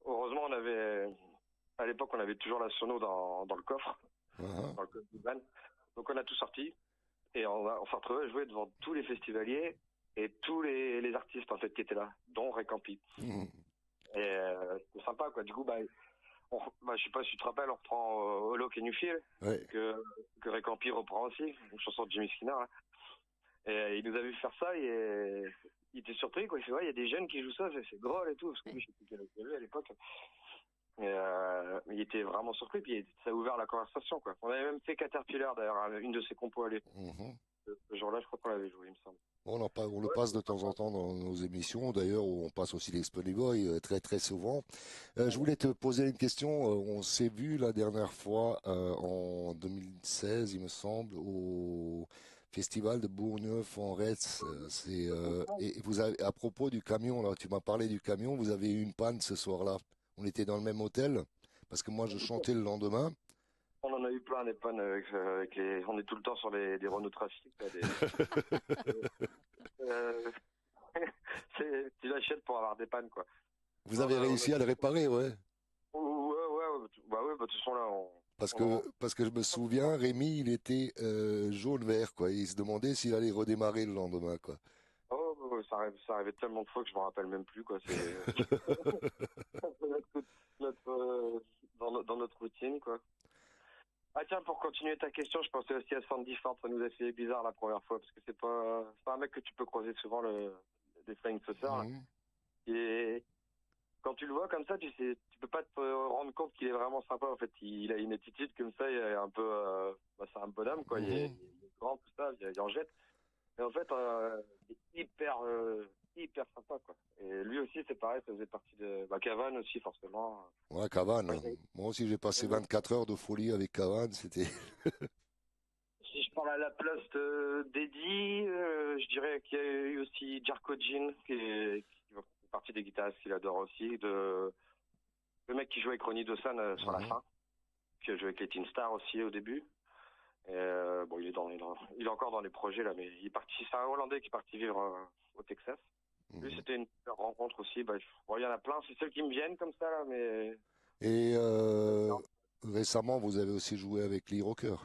Heureusement, à l'époque, on avait toujours la sono dans le coffre, dans le coffre du van. Donc on a tout sorti. Et on s'est retrouvé à jouer devant tous les festivaliers et tous les artistes, en fait, qui étaient là, dont Ray Campi. Et c'était sympa, quoi. Du coup, je sais pas si tu te rappelles, on reprend Hollow Can You Feel, que Ray Campi reprend aussi, une chanson de Jimmy Skinner. Hein. Et il nous a vu faire ça et il était surpris, quoi. Il fait, il y a des jeunes qui jouent ça, c'est drôle et tout. Parce que lui, je sais plus quel âge il avait à l'époque. Mais il était vraiment surpris, puis ça a ouvert la conversation, quoi. On avait même fait Caterpillar, d'ailleurs, une de ses compos à l'époque. Ce jour-là, je crois qu'on l'avait joué, il me semble. On le passe de temps en temps dans nos émissions, d'ailleurs, où on passe aussi les Spunny Boy très très souvent. Je voulais te poser une question. On s'est vu la dernière fois en 2016, il me semble, au Festival de Bourgneuf-en-Retz. Et vous avez, à propos du camion, là, tu m'as parlé du camion, vous avez eu une panne ce soir-là. On était dans le même hôtel, parce que moi je chantais le lendemain. On en a eu plein des pannes avec les. On est tout le temps sur des Renault Trafic. Tu l'achètes pour avoir des pannes, quoi. Vous avez réussi à le réparer, ouais. Ouais. De toute façon là. Parce que je me souviens, Rémi, il était jaune-vert, quoi. Il se demandait s'il allait redémarrer le lendemain, quoi. Oh, ça arrivait tellement de fois que je me rappelle même plus, quoi. C'est dans notre routine, quoi. Ah tiens, pour continuer ta question, je pensais aussi à Sandy Ford, ça nous a fait bizarre la première fois, parce que c'est pas un mec que tu peux croiser souvent, des Flying Saucers. Et quand tu le vois comme ça, tu peux pas te rendre compte qu'il est vraiment sympa, en fait. Il a une attitude comme ça, il est un peu, c'est un bonhomme, quoi. Il est grand, tout ça, il en jette. Et en fait, il est hyper sympa, quoi. Et lui aussi, c'est pareil, ça faisait partie de... Cavan aussi, forcément. Ouais, Cavan. Moi aussi, j'ai passé 24 heures de folie avec Cavan, c'était... Si je parle à la place d'Eddie, je dirais qu'il y a eu aussi Jarko Jean, qui fait partie des guitaristes qu'il adore aussi, le mec qui jouait avec Ronnie Dawson sur la fin, qui a joué avec les Teen Stars aussi au début. Et, il est encore dans les projets là, mais c'est un Hollandais qui est parti vivre au Texas. Lui, c'était une rencontre aussi. Il y en a plein, c'est ceux qui me viennent comme ça là, mais. Et récemment, vous avez aussi joué avec Lee Rocker.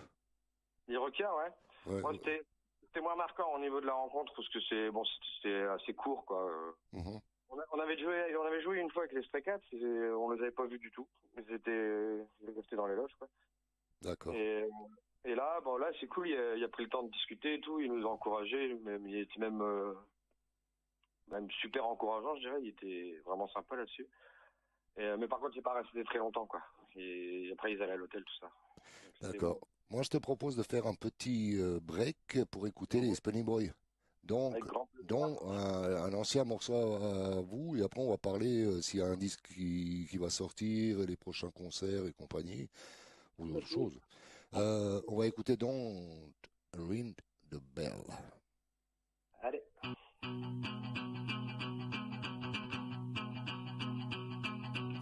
Lee Rocker, ouais. Moi, c'était moins marquant au niveau de la rencontre parce que c'était assez court, quoi. On avait joué une fois avec les Stray Cats, et on les avait pas vus du tout. Ils étaient dans les loges, quoi. D'accord. Et là, bon, là, c'est cool, il a pris le temps de discuter et tout, il nous a encouragés, même, il était même super encourageant, je dirais, il était vraiment sympa là-dessus. Mais par contre, il n'est pas resté très longtemps, quoi. Et après, ils allaient à l'hôtel, tout ça. Donc, c'était D'accord. bon. Moi, je te propose de faire un petit break pour écouter les Spunny Boys. Donc, Avec grand plaisir. donc un ancien morceau à vous, et après, on va parler s'il y a un disque qui va sortir, les prochains concerts et compagnie, ou d'autres choses. On va écouter Don't Ring the Bell. Allez.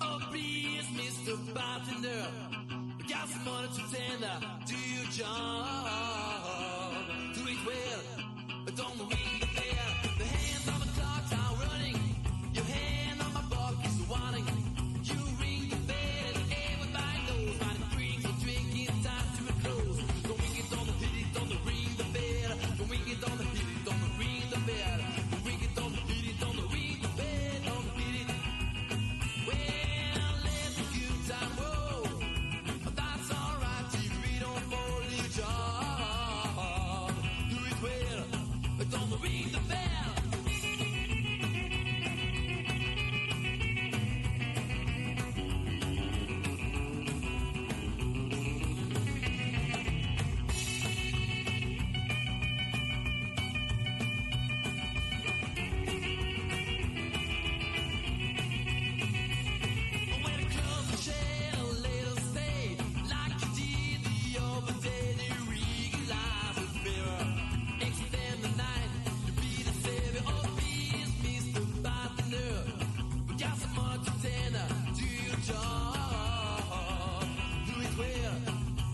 Oh, please, Mr. Bartender, we got some money to tender. Do your job, do it well, but don't ring the bell. The hands on the clock are running, your hand on my buck is warning. You ring the bell, and everybody knows what it brings. A drink in time to a close. Don't ring it, don't hit it, don't ring the bell. Don't ring it, don't hit it, don't ring the bell. Don't ring it, don't hit it, don't ring the bell. Don't hit it. Well, let the good time roll. That's alright if we don't fall your job. Do it well, but don't ring the bell. When it comes to share a little stay, like you did the other day, you realize it's better. Extend the night to be the savior of peace, Mr. Bartender. We got some money to tender, do your job, do it well,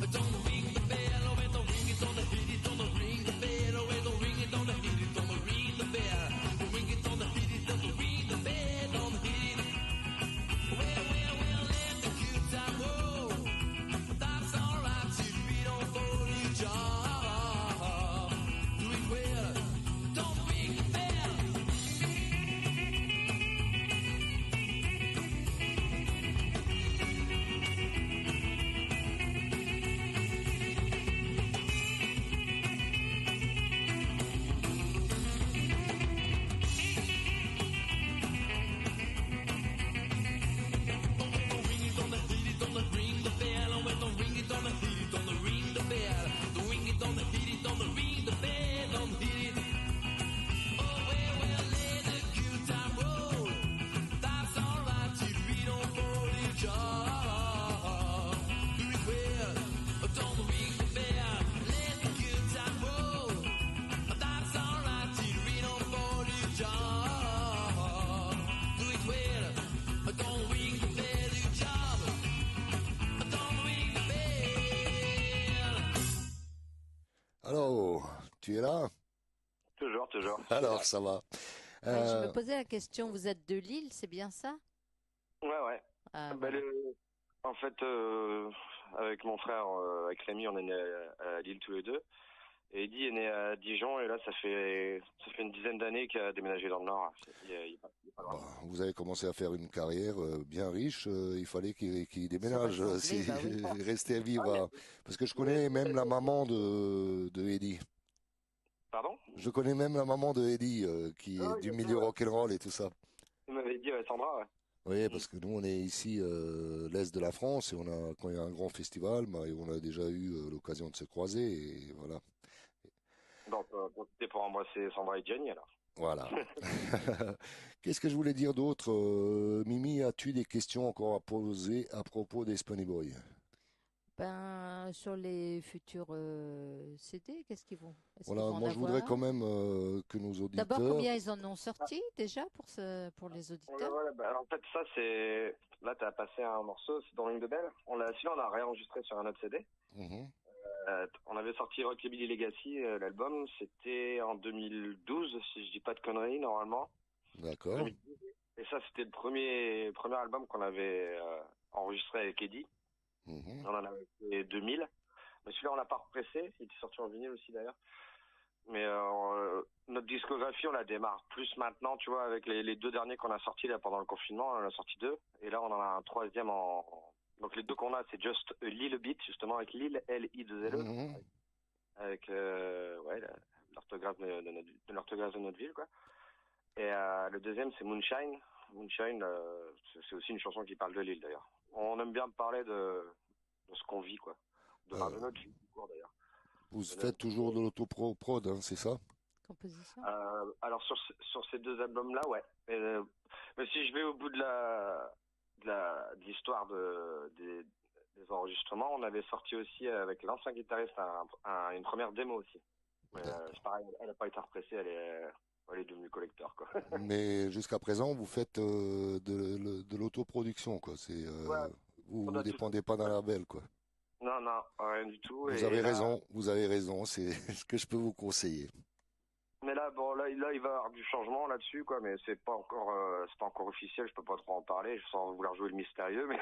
but don't ring the bell. Oh, wait, don't ring it, don't hit it, don't ring the bell. Oh, wait, don't ring it, don't hit it, don't ring the bell. Don't ring it, don't hit it, don't ring the bell, don't hit it. Well, let the good time roll. That's alright if we don't fall your job. Do it well, don't ring the bell. Don't ring it, don't hit it, don't ring the bell. Oh, well, don't ring it, don't hit it, don't ring the bell. Don't ring it, don't hit it, don't ring the bell, don't hit it. Oh, well, let the good time roll. That's alright if we don't fall your job. Do it well, don't ring the bell. Let the good time roll. That's alright if we don't fall your job. Do it well, don't ring the bell, your job. Don't ring the bell. Alors, tu es là? Toujours. Alors, ça va. Je me posais la question, vous êtes de Lille, c'est bien ça? Ouais. Ah, Bah, voilà. en fait, avec mon frère, avec Rémi, on est nés à Lille tous les deux. Et Eddie est né à Dijon, et là, ça fait une dizaine d'années qu'il a déménagé dans le Nord. Il est pas loin. Bon, vous avez commencé à faire une carrière bien riche, il fallait qu'il déménage, Ça va si sembler, bah rester à vivre. Parce que je connais même la maman de Eddie. Pardon? Je connais même la maman de Eddie, qui est oui, du bien milieu sûr, ouais. rock'n'roll et tout ça. Il m'avait dit, Sandra, ouais. Oui, parce que nous, on est ici, l'Est de la France, et quand il y a un grand festival, bah, on a déjà eu l'occasion de se croiser, et voilà. Donc, c'était pour embrasser Sandra et Gianni, alors. Voilà. Qu'est-ce que je voulais dire d'autre? Mimi, as-tu des questions encore à poser à propos des Spunny Boys? Ben, sur les futurs CD, qu'est-ce qu'ils vont? Est-ce qu'ils Voilà, vont en moi je voudrais avoir quand même que nos auditeurs... D'abord, combien ils en ont sorti déjà pour les auditeurs? Ouais, bah, alors, en fait, ça, c'est... Là, t'as passé un morceau, c'est dans Ring the Bell. Celui-là, on l'a réenregistré sur un autre CD. Mhm. On avait sorti Rockabilly Legacy, l'album. C'était en 2012, si je dis pas de conneries, normalement. D'accord. 2012. Et ça, c'était le premier album qu'on avait enregistré avec Eddie. Mhm. On en avait fait 2000. Mais celui-là, on l'a pas repressé. Il était sorti en vinyle aussi, d'ailleurs. Mais notre discographie, on la démarre plus maintenant, tu vois, avec les deux derniers qu'on a sortis là pendant le confinement, on en a sorti 2. Et là, on en a un troisième en... Donc les 2 qu'on a, c'est Just a Little Bit, justement, avec Lille, L-I-2-L-E. Avec l'orthographe de l'orthographe de notre ville, quoi. Et le deuxième, c'est Moonshine. Moonshine, c'est aussi une chanson qui parle de Lille, d'ailleurs. On aime bien parler de ce qu'on vit, quoi. De notre vie, d'ailleurs. Vous faites toujours de l'autoprod, hein, c'est ça? Composition. Alors sur ces 2 albums-là, ouais. Mais si je vais au bout de l'histoire des enregistrements, on avait sorti aussi avec l'ancien guitariste une première démo aussi. Mais c'est pareil, elle n'a pas été repressée, elle est devenue collector, quoi. Mais jusqu'à présent, vous faites de l'autoproduction, quoi. Vous ne dépendez pas d'un label, quoi. Non, rien du tout. Vous avez raison, c'est ce que je peux vous conseiller. Mais là, il va y avoir du changement là-dessus, quoi, mais c'est pas encore officiel, je peux pas trop en parler, sans vouloir jouer le mystérieux, mais...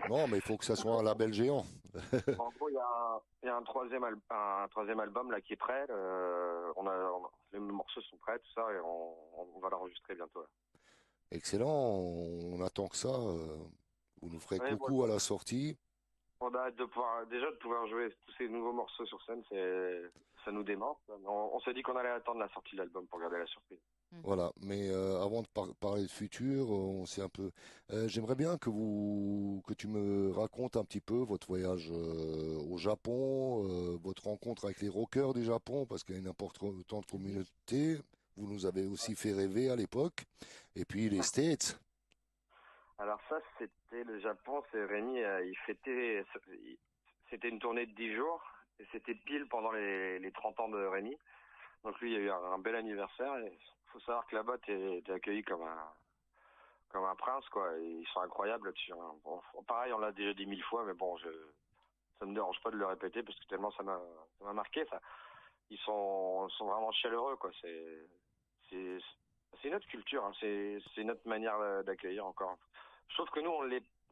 Non, mais il faut que ça soit un label géant. En gros, il y a un troisième album, là, qui est prêt, les morceaux sont prêts, tout ça, et on va l'enregistrer bientôt, là. Excellent, on attend que ça, vous nous ferez coucou à la sortie. On a hâte de pouvoir jouer tous ces nouveaux morceaux sur scène, ça nous dément. On s'est dit qu'on allait attendre la sortie de l'album pour garder la surprise. Voilà, mais avant de parler de futur, on sait un peu. J'aimerais bien que tu me racontes un petit peu votre voyage au Japon, votre rencontre avec les rockers du Japon, parce qu'il y a une importante communauté. Vous nous avez aussi fait rêver à l'époque. Et puis les States. Alors ça, c'était le Japon, c'est Rémi, c'était une tournée de 10 jours, et c'était pile pendant les 30 ans de Rémi. Donc lui, il y a eu un bel anniversaire, et faut savoir que là-bas, t'es accueilli comme un prince, quoi, et ils sont incroyables là-dessus, hein. Bon, pareil, on l'a déjà dit 1000 fois, mais bon, ça me dérange pas de le répéter, parce que tellement ça m'a marqué, ça. Ils sont vraiment chaleureux, quoi, c'est notre culture, hein. C'est notre manière d'accueillir encore. Je trouve que nous,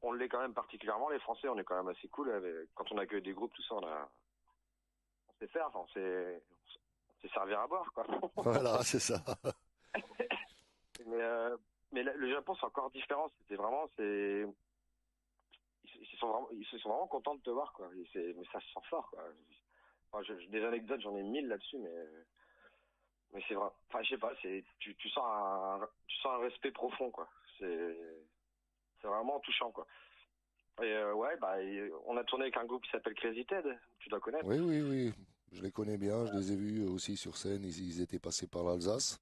on l'est quand même particulièrement. Les Français, on est quand même assez cool. Quand on accueille des groupes, tout ça, on sait faire. Enfin, on sait servir à boire, quoi. Voilà, c'est ça. Mais le Japon, c'est encore différent. Ils sont vraiment contents de te voir, quoi. Mais ça se sent fort, quoi. Enfin, des anecdotes, j'en ai 1000 là-dessus, mais c'est vrai. Enfin, je sais pas. Tu sens un respect profond, quoi. C'est vraiment touchant, quoi. Et on a tourné avec un groupe qui s'appelle Crazy Ted, tu dois connaître. Oui, je les connais bien, je les ai vus aussi sur scène, ils étaient passés par l'Alsace.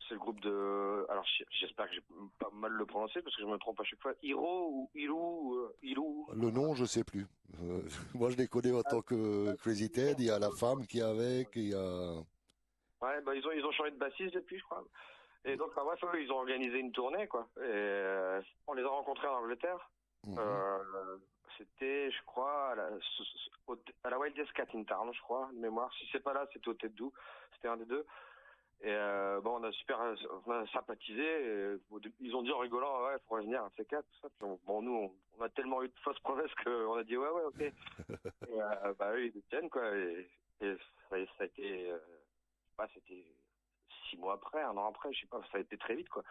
C'est le groupe de... Alors j'espère que j'ai pas mal le prononcé, parce que je me trompe à chaque fois. Hiro ou Ilou. Le nom, je sais plus. Moi, je les connais en tant que Crazy Ted, il y a la femme qui est avec, il y a... Ouais, ils ont changé de bassiste depuis, je crois. Et donc, bref, ils ont organisé une tournée, quoi. Et on les a rencontrés en Angleterre. C'était, je crois, à la Wildest Cat in Town, je crois, de mémoire. Si c'est pas là, c'était au Tête d'Où. C'était un des deux. Et on a sympathisé. Et, ils ont dit en rigolant, ouais, faut revenir à ces quatre, tout ça. Puis nous, on a tellement eu de fausses promesses qu'on a dit, ouais, ok. Et eux, ils tiennent, quoi. Et ça a été, c'était 6 mois après, 1 an après, je sais pas, ça a été très vite, quoi.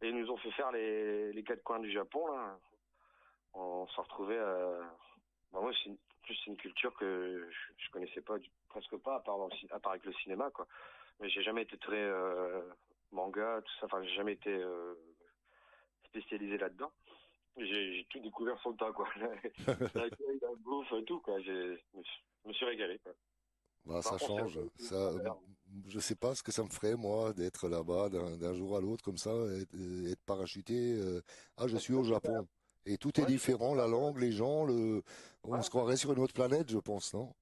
Et ils nous ont fait faire les 4 coins du Japon, là. On s'est retrouvés, moi, c'est une culture que je connaissais pas, presque pas, à part avec le cinéma, quoi. Mais j'ai jamais été très manga, tout ça, enfin, j'ai jamais été spécialisé là-dedans. J'ai tout découvert sur le tas, quoi. L'accueil, la bouffe, tout, quoi. Je me suis régalé, quoi. Bah, ça change. Je sais pas ce que ça me ferait, moi, d'être là-bas d'un jour à l'autre, comme ça, être parachuté. Je suis au Japon. Et tout est différent, la langue, les gens, on se croirait sur une autre planète, je pense, non?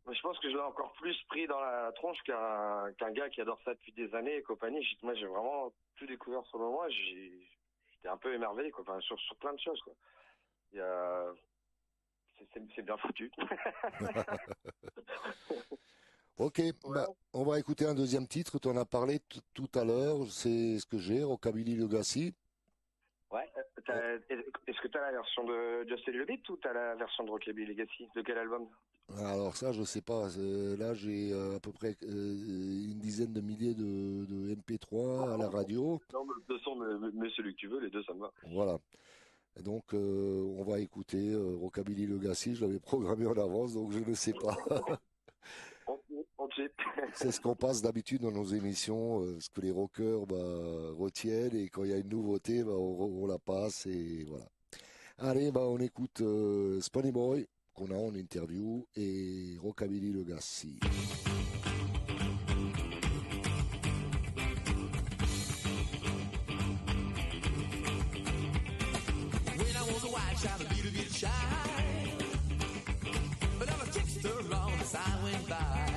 Mais je pense que je l'ai encore plus pris dans la tronche qu'un gars qui adore ça depuis des années et compagnie. Moi, j'ai vraiment tout découvert sur le moment. J'étais un peu émerveillé, quoi. Enfin, sur plein de choses, quoi. C'est bien foutu. Ok, on va écouter un deuxième titre. Tu en as parlé tout à l'heure. C'est ce que j'ai, Rockabilly Legacy. Ouais. Est-ce que tu as la version de Just a Little Bit ou tu as la version de Rockabilly Legacy? De quel album? Alors ça, je sais pas. Là, j'ai à peu près une dizaine de milliers de MP3 à la radio. Non, mais de toute façon, mets celui que tu veux, les deux, ça me va. Voilà. Et donc, on va écouter Rockabilly Legacy. Je l'avais programmé en avance, donc je ne sais pas. On cheat. C'est ce qu'on passe d'habitude dans nos émissions, ce que les rockers retiennent, et quand il y a une nouveauté, on la passe, et voilà. Allez, on écoute Spunny Boy, qu'on a en interview, et Rockabilly Legacy. When I was a white child, a little bit shy, but I was kissed her wrong as I went by.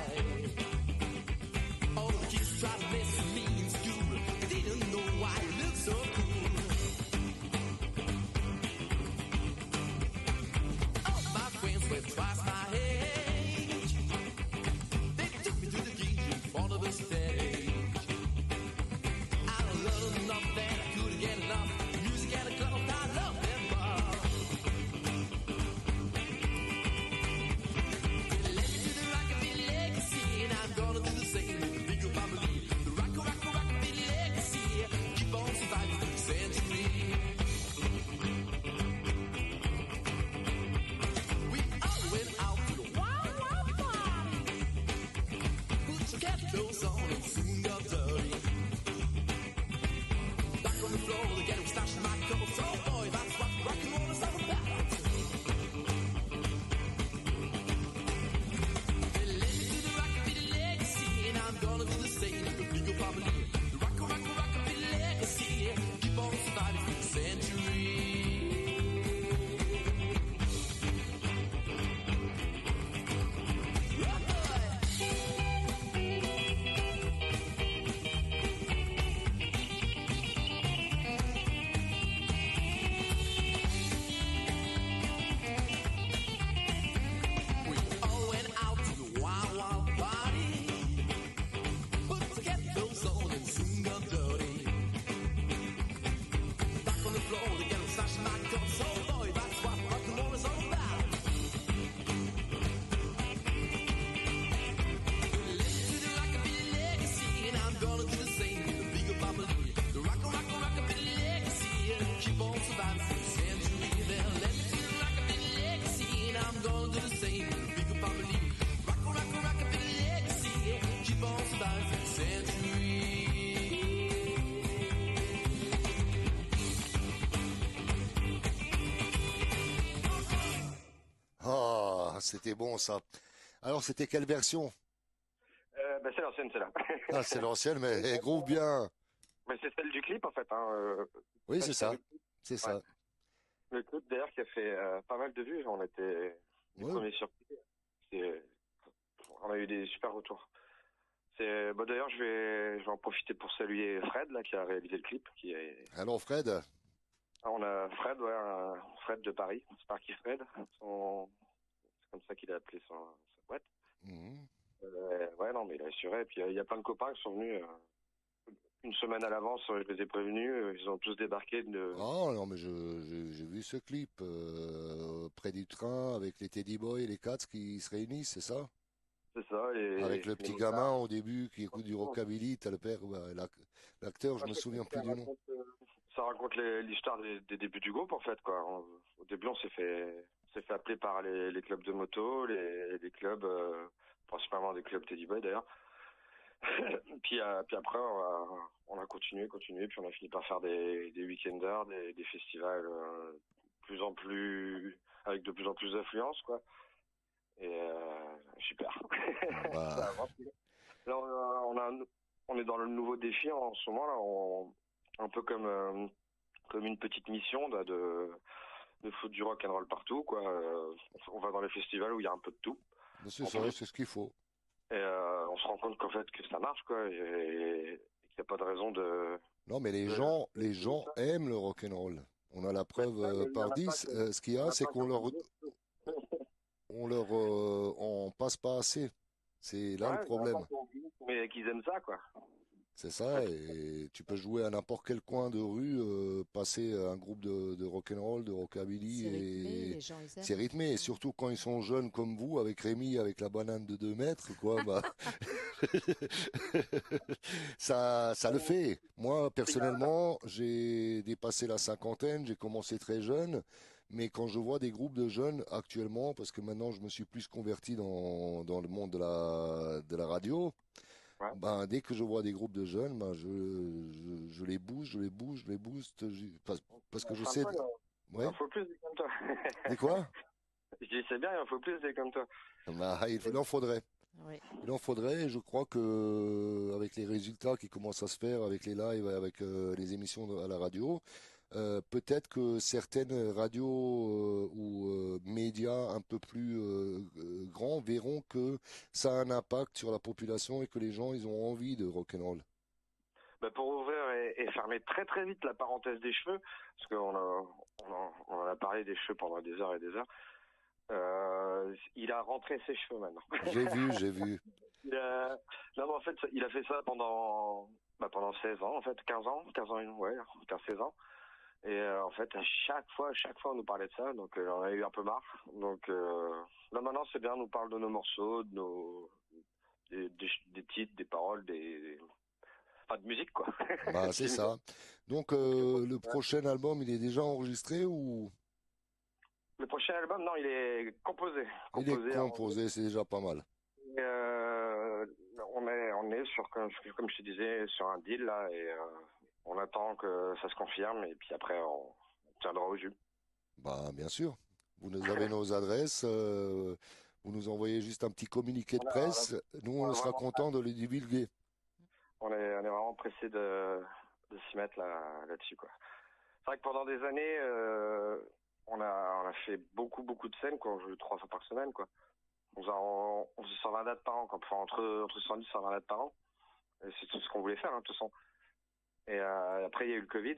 All the kids tried to mess with me in school. They didn't know why I looked so cool. All my friends were twice my age. They took me to the gig in front of the stage. I loved them enough that I couldn't get enough. Music and a club, I love them all. They led me to the Rockabilly Legacy, and I'm gonna do the same. Think of family, the Rockabilly Legacy. Keep on surviving through the century. We all went out to the wild, wild party. Put your cat clothes on and soon got dirty. Back on the floor, the ghetto stashed in my coat. So boy, that's what rock and roll is all about. They led me to the Rockabilly Legacy, and I'm gonna do the same. The bigger family, the Rockabilly Legacy. Keep on surviving through the century. Rock We all went out to the wild, wild party. Put the cat clothes on and soon got dirty. Back on the floor, the ghetto slash my coat. So boy, that's what rock and roll is all about. We listen to the Rockabilly Legacy, and I'm gonna do the same. The bigger family, the Rockabilly Legacy. Keep on surviving through the century. They'll let me to the Rockabilly Legacy, and I'm gonna do the same. The bigger family, Rockabilly Legacy. Keep on surviving through the century. Ah, c'était bon ça. Alors, c'était quelle version? C'est l'ancienne, celle-là. Ah, c'est l'ancienne, mais elle groove bien. Mais c'est celle du clip, en fait. Hein. Oui, c'est ça. C'est ça. Ouais. Le clip, d'ailleurs, qui a fait pas mal de vues. On était les Ouais. premiers surpris. On a eu des super retours. D'ailleurs, je vais en profiter pour saluer Fred, là, qui a réalisé le clip. Alors, Fred? On a Fred, Fred de Paris. Sparky Fred. C'est comme ça qu'il a appelé sa boîte. Mhm. Ouais, non, mais il a assuré. Et puis, il y a plein de copains qui sont venus une semaine à l'avance. Je les ai prévenus. Ils ont tous débarqué. Ah non, mais j'ai vu ce clip près du train avec les Teddy Boys et les Cats qui se réunissent, c'est ça? C'est ça. Avec le petit gamin au début qui écoute du rockabilly, t'as le père, l'acteur, je me souviens plus du nom. Ça raconte l'histoire des débuts du groupe, en fait, quoi. Au début, on s'est fait appeler par les clubs de moto, les clubs, principalement des clubs Teddy Boy, d'ailleurs. puis après, on a continué, puis on a fini par faire des weekenders, des festivals avec de plus en plus d'affluence, quoi. Et super. Ça avance. Là, on est dans le nouveau défi en ce moment, là, un peu comme une petite mission là, de foutre du rock and roll partout, quoi. On va dans les festivals où il y a un peu de tout. C'est ça, c'est ce qu'il faut. Et on se rend compte qu'en fait que ça marche, quoi, et qu'il n'y a pas de raison de. Non, mais les gens aiment le rock and roll. On a la preuve par 10. Ce qu'il y a, c'est on passe pas assez. C'est là le problème. Mais qu'ils aiment ça, quoi. C'est ça, et tu peux jouer à n'importe quel coin de rue, passer un groupe de rock'n'roll, de rockabilly, C'est rythmé, et les gens ils aiment. c'est rythmé, et surtout quand ils sont jeunes comme vous, avec Rémi, avec la banane de 2 mètres, quoi, bah, ça le fait. Moi, personnellement, j'ai dépassé la cinquantaine, j'ai commencé très jeune, mais quand je vois des groupes de jeunes actuellement, parce que maintenant je me suis plus converti dans le monde de la radio, Ouais. ben, dès que je vois des groupes de jeunes, ben, je les booste, je les booste, parce que je sais... Il Ouais, en faut plus des comme toi. des quoi? Je dis c'est bien, il en faut plus des comme toi. Ben, il en faudrait. Oui. Il en faudrait, et je crois que avec les résultats qui commencent à se faire, avec les lives, avec les émissions à la radio, peut-être que certaines radios ou médias un peu plus grands verront que ça a un impact sur la population et que les gens ils ont envie de rock'n'roll. Bah, pour ouvrir et fermer très très vite la parenthèse des cheveux, parce on en a parlé des cheveux pendant des heures et des heures, il a rentré ses cheveux maintenant. J'ai vu. Non, mais en fait, il a fait ça pendant 16 ans, en fait, 15 ans, ouais, 16 ans. Et en fait, à chaque fois, on nous parlait de ça, donc on a eu un peu marre. Donc là maintenant, c'est bien, on nous parle de nos morceaux, des titres, des paroles, de musique, quoi. Bah, c'est ça. Donc le prochain album, il est déjà enregistré ou Le prochain album, non, il est composé. il est composé, c'est déjà pas mal. Et, on est sur, comme je te disais, sur un deal là, et on attend que ça se confirme, et puis après on tiendra au jus. Bah, bien sûr. Vous nous avez nos adresses, vous nous envoyez juste un petit communiqué de presse. Nous, on sera content de le divulguer. On est vraiment pressé de s'y mettre là-dessus, quoi. C'est vrai que pendant des années, on a fait beaucoup de scènes, quoi. On joue 3 fois par semaine, quoi. On faisait 120 dates par an, quoi. Enfin, entre 110 et 120 dates par an. Et c'est tout ce qu'on voulait faire, hein, de toute façon. Et après, il y a eu le Covid.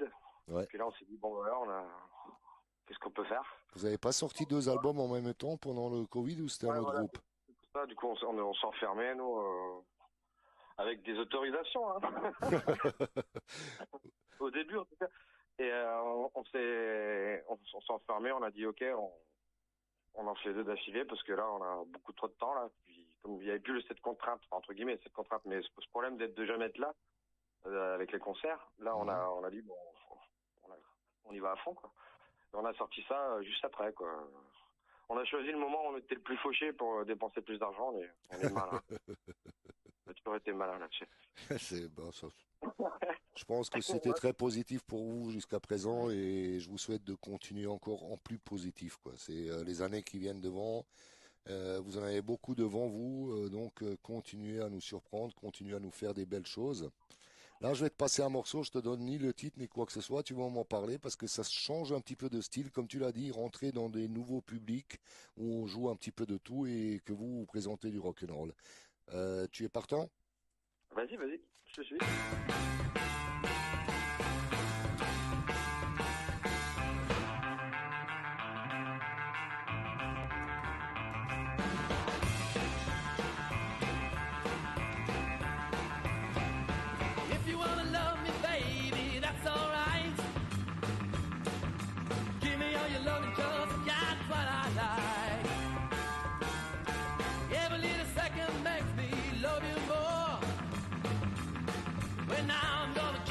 Ouais. Puis là, on s'est dit, bon, voilà, qu'est-ce qu'on peut faire? Vous n'avez pas sorti 2 albums en même temps pendant le Covid ou c'était un autre groupe? Ça, du coup, on s'est enfermés, nous, avec des autorisations, hein. Au début, en tout cas. Et on s'est enfermés, on a dit, ok, on en fait 2 d'affilée parce que là, on a beaucoup trop de temps, là. Puis, comme il n'y avait plus cette contrainte, entre guillemets, cette contrainte, mais ce problème de jamais être là, avec les concerts, là, on a dit, bon, on y va à fond, quoi. Et on a sorti ça juste après, quoi. On a choisi le moment où on était le plus fauché pour dépenser plus d'argent, mais on est malin. On a toujours été malin là-dessus. C'est bon, ça. Je pense que c'était très positif pour vous jusqu'à présent et je vous souhaite de continuer encore en plus positif, quoi. C'est les années qui viennent devant. Vous en avez beaucoup devant vous, donc continuez à nous surprendre, continuez à nous faire des belles choses. Là, je vais te passer un morceau, je te donne ni le titre ni quoi que ce soit, tu vas m'en parler parce que ça change un petit peu de style, comme tu l'as dit, rentrer dans des nouveaux publics où on joue un petit peu de tout et que vous présentez du rock'n'roll. Tu es partant? Vas-y, je te suis. If you wanna love me, baby, that's alright. Give me all your loving, 'cause that's what I like. Every little second makes me love you more. Well, now I'm gonna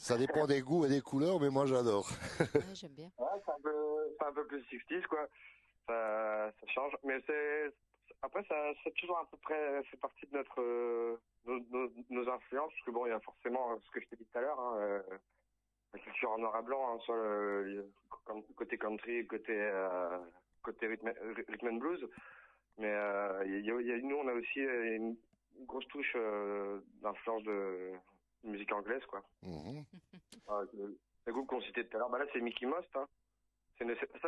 Ça dépend des goûts et des couleurs, mais moi j'adore. Ouais, j'aime bien. Ouais, c'est un peu plus 60s, quoi. Ça change. Mais après, c'est toujours à peu près, c'est partie de nos influences, parce que bon, il y a forcément ce que je t'ai dit tout à l'heure, hein, la culture en noir et blanc, hein, soit côté country, côté rhythm and blues. Mais nous, on a aussi une grosse touche d'influence de musique anglaise, quoi. Mhm. Le groupe qu'on citait tout à l'heure, bah là, c'est Mickey Most. Hein. Ça,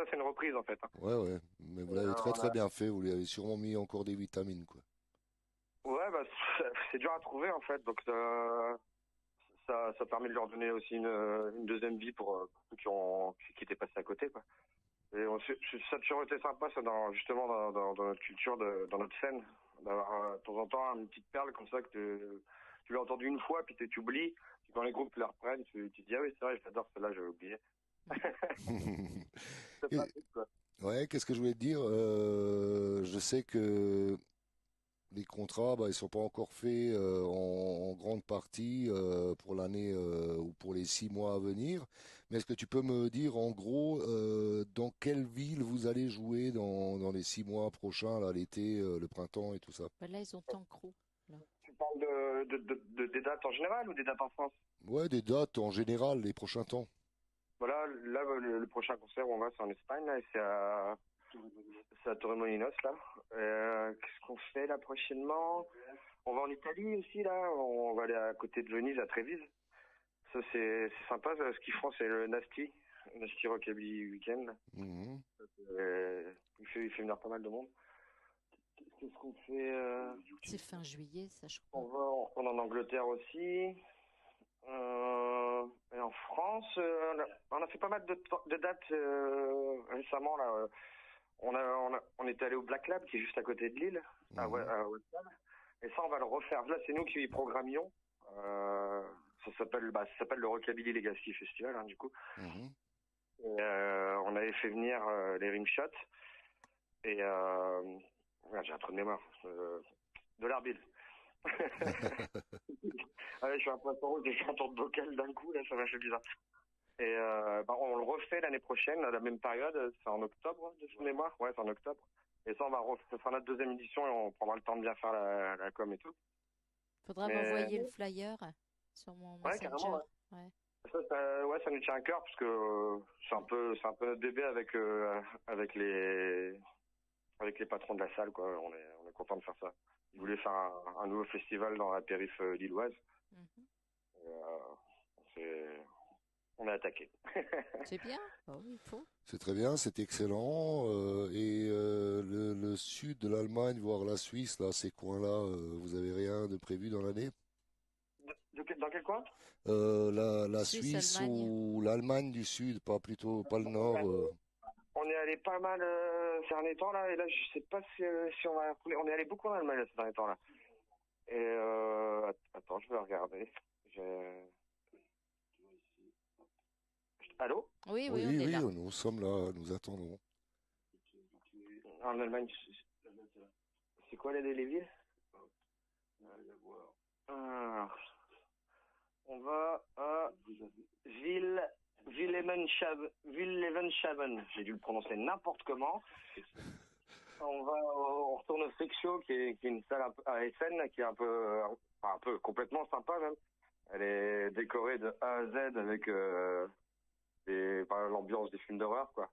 c'est une reprise, en fait. Hein. Ouais, mais vous l'avez très bien fait, vous lui avez sûrement mis encore des vitamines, quoi. Ouais, bah, c'est dur à trouver, en fait, donc ça permet de leur donner aussi une deuxième vie pour ceux qui étaient passés à côté, quoi. Et ça a toujours été sympa, ça, justement, dans notre culture, dans notre scène, d'avoir de temps en temps une petite perle comme ça que tu l'as entendu une fois, puis tu oublies. Puis quand les groupes la reprennent, tu te dis, ah oui, c'est vrai, j'adore celle-là, j'avais oublié. C'est pratique, quoi. Ouais, qu'est-ce que je voulais te dire? Je sais que les contrats, bah, ils sont pas encore faits en grande partie pour l'année ou pour les 6 mois à venir. Mais est-ce que tu peux me dire en gros dans quelle ville vous allez jouer dans les 6 mois prochains, là, l'été, le printemps et tout ça? Bah, là, ils ont Tancrou. Là. Tu parles des dates en général ou des dates en France? Ouais, des dates en général, les prochains temps. Voilà, là, le prochain concert où on va, c'est en Espagne, là, et c'est à Torremolinos, là. Qu'est-ce qu'on fait, là, prochainement? On va en Italie aussi, là. On va aller à côté de Venise, à Trévise. Ça, c'est sympa. Ce qu'ils font, c'est le Nasty Rockabilly Weekend. Mhm. Il fait venir pas mal de monde. Qu'est-ce qu'on fait C'est fin juillet, ça, je crois. on retourne en Angleterre aussi. Et en France, on a fait pas mal de dates récemment, là. On est allé au Black Lab, qui est juste à côté de Lille, à West Ham. Et ça, on va le refaire. Là, c'est nous qui y programmions. Ça s'appelle le Rockabilly Legacy Festival, hein, du coup. Mhm. Et, on avait fait venir les Rimshots et j'ai un trou de mémoire, de l'Arbil. Je suis un poisson rouge, j'ai fait un tour de bocal d'un coup, là, ça m'a fait bizarre. Et on le refait l'année prochaine, à la même période, c'est en octobre, de mémoire. Ouais, c'est en octobre. Et ça, ça sera notre deuxième édition et on prendra le temps de bien faire la com et tout. Faudra m'envoyer le flyer sur mon Ouais, Messenger. carrément, ouais. Ça nous tient à cœur parce que c'est un peu notre bébé avec les patrons de la salle, quoi. On est content de faire ça. Ils voulaient faire un nouveau festival dans la périph' lilloise. On est attaqué. C'est bien. Oh, oui, il faut. C'est très bien, c'est excellent. Et le sud de l'Allemagne, voire la Suisse, là, ces coins-là, vous avez rien de prévu dans l'année? Dans quel coin? La Suisse ou l'Allemagne du Sud, pas le Nord. On est allé pas mal ces derniers temps, là, et là, je sais pas si on va... On est allé beaucoup en Allemagne là, ces derniers temps, là. Et attends, je vais regarder. Allô? Oui, on est là. Nous sommes là, nous attendons. En Allemagne, c'est quoi les villes? On va à Wilhelmshaven. J'ai dû le prononcer n'importe comment. On retourne au Sexio, qui est une salle à Essen, qui est un peu complètement sympa même. Elle est décorée de A à Z avec l'ambiance des films d'horreur, quoi.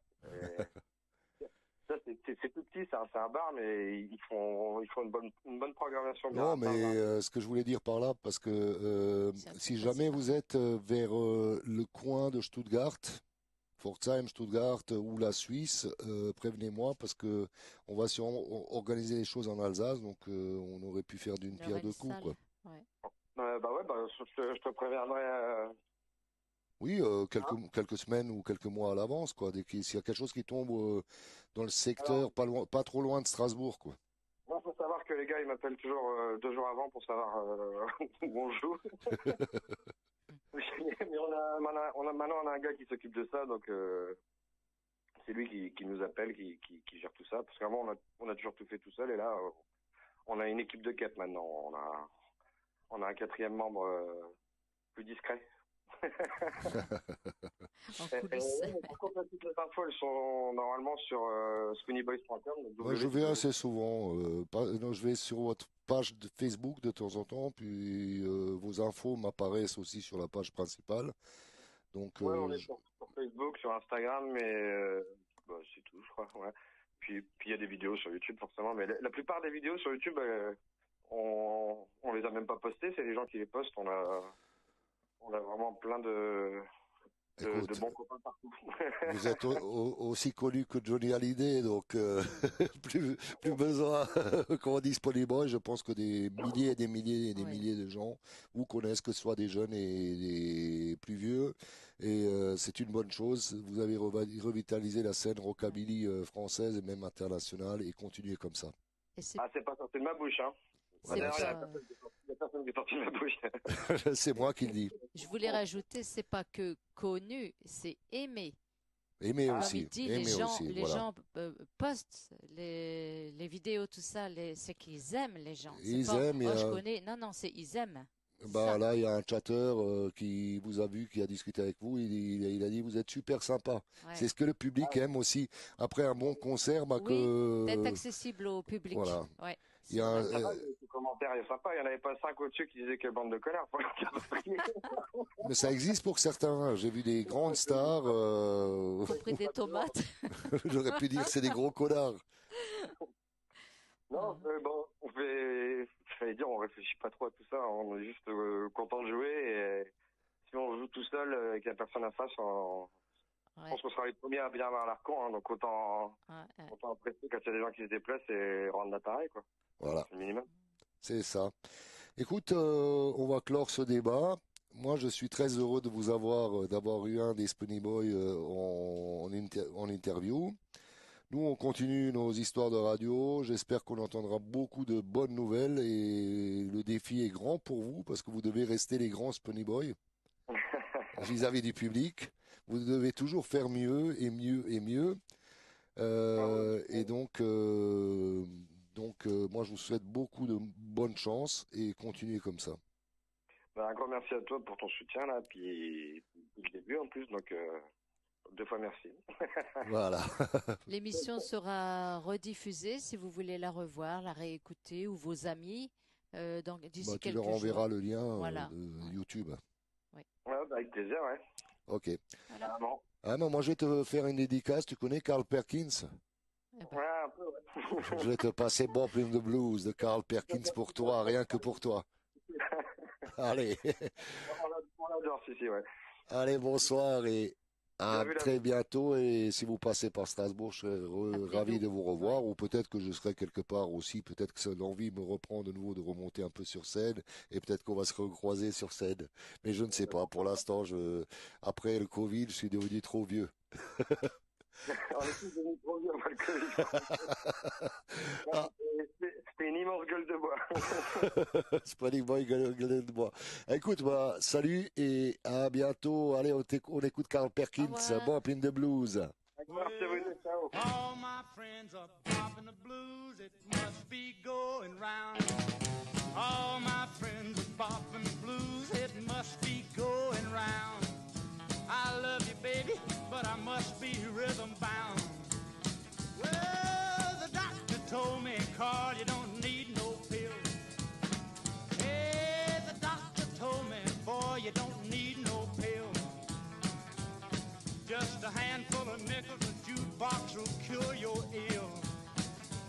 Ça, c'est tout petit, c'est un bar, mais ils font une bonne programmation. Non, mais ce que je voulais dire par là, parce que si jamais vous êtes vers le coin de Stuttgart, Pforzheim, Stuttgart ou la Suisse, prévenez-moi parce que on va sûrement organiser les choses en Alsace, donc on aurait pu faire d'une pierre deux coups, quoi. Ouais. Je te préviendrai. Oui, quelques semaines ou quelques mois à l'avance, quoi. S'il y a quelque chose qui tombe dans le secteur, pas trop loin de Strasbourg, quoi. Moi, faut savoir que les gars, ils m'appellent toujours 2 jours avant pour savoir où on joue. Mais maintenant, on a un gars qui s'occupe de ça, donc c'est lui qui nous appelle, qui gère tout ça. Parce qu'avant, on a toujours tout fait tout seul, et là, on a une équipe de 4 maintenant. On a un 4e membre plus discret. En Et, coulisses. par contre, toutes les infos, elles sont normalement sur spoonieBoys.com. Moi, je vais assez souvent. Non, je vais sur votre page de Facebook de temps en temps, puis vos infos m'apparaissent aussi sur la page principale. Donc, Ouais, on est sur Facebook, sur Instagram, mais bah, c'est tout, je crois. Ouais. Puis il y a des vidéos sur YouTube, forcément. Mais la plupart des vidéos sur YouTube, on les a même pas postées. C'est les gens qui les postent. On a vraiment plein de écoute, bons copains partout. vous êtes aussi connu que Johnny Hallyday, donc plus besoin qu'on dise Spoonie Boy. Je pense que des milliers et des milliers et des milliers de gens vous connaissent, que ce soit des jeunes et des plus vieux. Et c'est une bonne chose. Vous avez revitalisé la scène rockabilly française et même internationale, et continuez comme ça. Ah, c'est pas sorti de ma bouche, hein. C'est D'ailleurs, il y a pas- personne qui est sorti de ma bouche. C'est moi qui le dis. Je voulais rajouter, c'est pas que connu, c'est aimé. Aimez Comme aussi. il dit, Aimez les gens, aussi. les Voilà. gens postent les vidéos, tout ça, c'est qu'ils aiment les gens. C'est Ils pas, aiment, oh, il y je a- connais. Non, non, c'est ils aiment. Bah là, il y a un chatter qui vous a vu, qui a discuté avec vous. Il a dit vous êtes super sympa. Ouais. C'est ce que le public aime aussi. Après un bon concert, bah, Oui, d'être accessible au public. voilà. Ouais. Il y a un, Ça va, les commentaires, il est sympa. Il n'y en avait pas 5 au-dessus qui disaient quelle bande de connards. mais ça existe pour certains. J'ai vu des grandes stars. Compris des tomates. J'aurais pu dire c'est des gros connards. Non, bon, j'allais dire, on réfléchit pas trop à tout ça. On est juste content de jouer. Et si on joue tout seul et qu'il n'y a personne en face, je pense qu'on sera les premiers à bien avoir l'arcon. Hein, donc autant apprécier quand il y a des gens qui se déplacent et rendre l'appareil, quoi. Voilà. C'est le minimum. C'est ça. Écoute, on va clore ce débat. Moi, je suis très heureux de vous avoir, d'avoir eu un des Spoonie Boys en interview. Nous, on continue nos histoires de radio. J'espère qu'on entendra beaucoup de bonnes nouvelles, et le défi est grand pour vous parce que vous devez rester les grands Spoonie Boys vis-à-vis du public. Vous devez toujours faire mieux et mieux et mieux. Et donc, moi, je vous souhaite beaucoup de bonne chance et continuez comme ça. Ben, un grand merci à toi pour ton soutien, là, puis depuis le début en plus, donc 2 fois merci. Voilà. L'émission sera rediffusée si vous voulez la revoir, la réécouter, ou vos amis d'ici Bah, tu quelques leur jours. enverras le lien Voilà. de YouTube. Oui. Ouais, bah, avec plaisir, ouais. Ok. Voilà. Ah non, moi je vais te faire une dédicace. Tu connais Carl Perkins? Eh ben, Ouais, un peu, ouais. Je vais te passer Bob in the Blues de Carl Perkins pour toi, rien que pour toi. Allez. On l'adore, si, ouais. Allez, bonsoir et à Bien vu, très bientôt. Et si vous passez par Strasbourg, je serai ravi de vous revoir. Ou peut-être que je serai quelque part aussi. Peut-être que l'envie me reprend de nouveau de remonter un peu sur scène. Et peut-être qu'on va se recroiser sur scène. Mais je ne sais pas. Pour l'instant, après le Covid, je suis devenu trop vieux. On est tous devenus trop vieux après le Covid. C'était une immense gueule de bois. Spoonie Boy, gueule de bois. Écoute, bah, salut et à bientôt. Allez, on écoute Carl Perkins, Bob in the Blues. Merci à vous deux, ciao. All my friends are popping the blues, it must be going round. All my friends are popping the blues, it must be going round. I love you, baby, but I must be rhythm bound. Well, the doctor told me, Carl, you don't need no pills. Hey, the doctor told me, boy, you don't need no pills. Just a handful of nickels, a jukebox will cure your ill.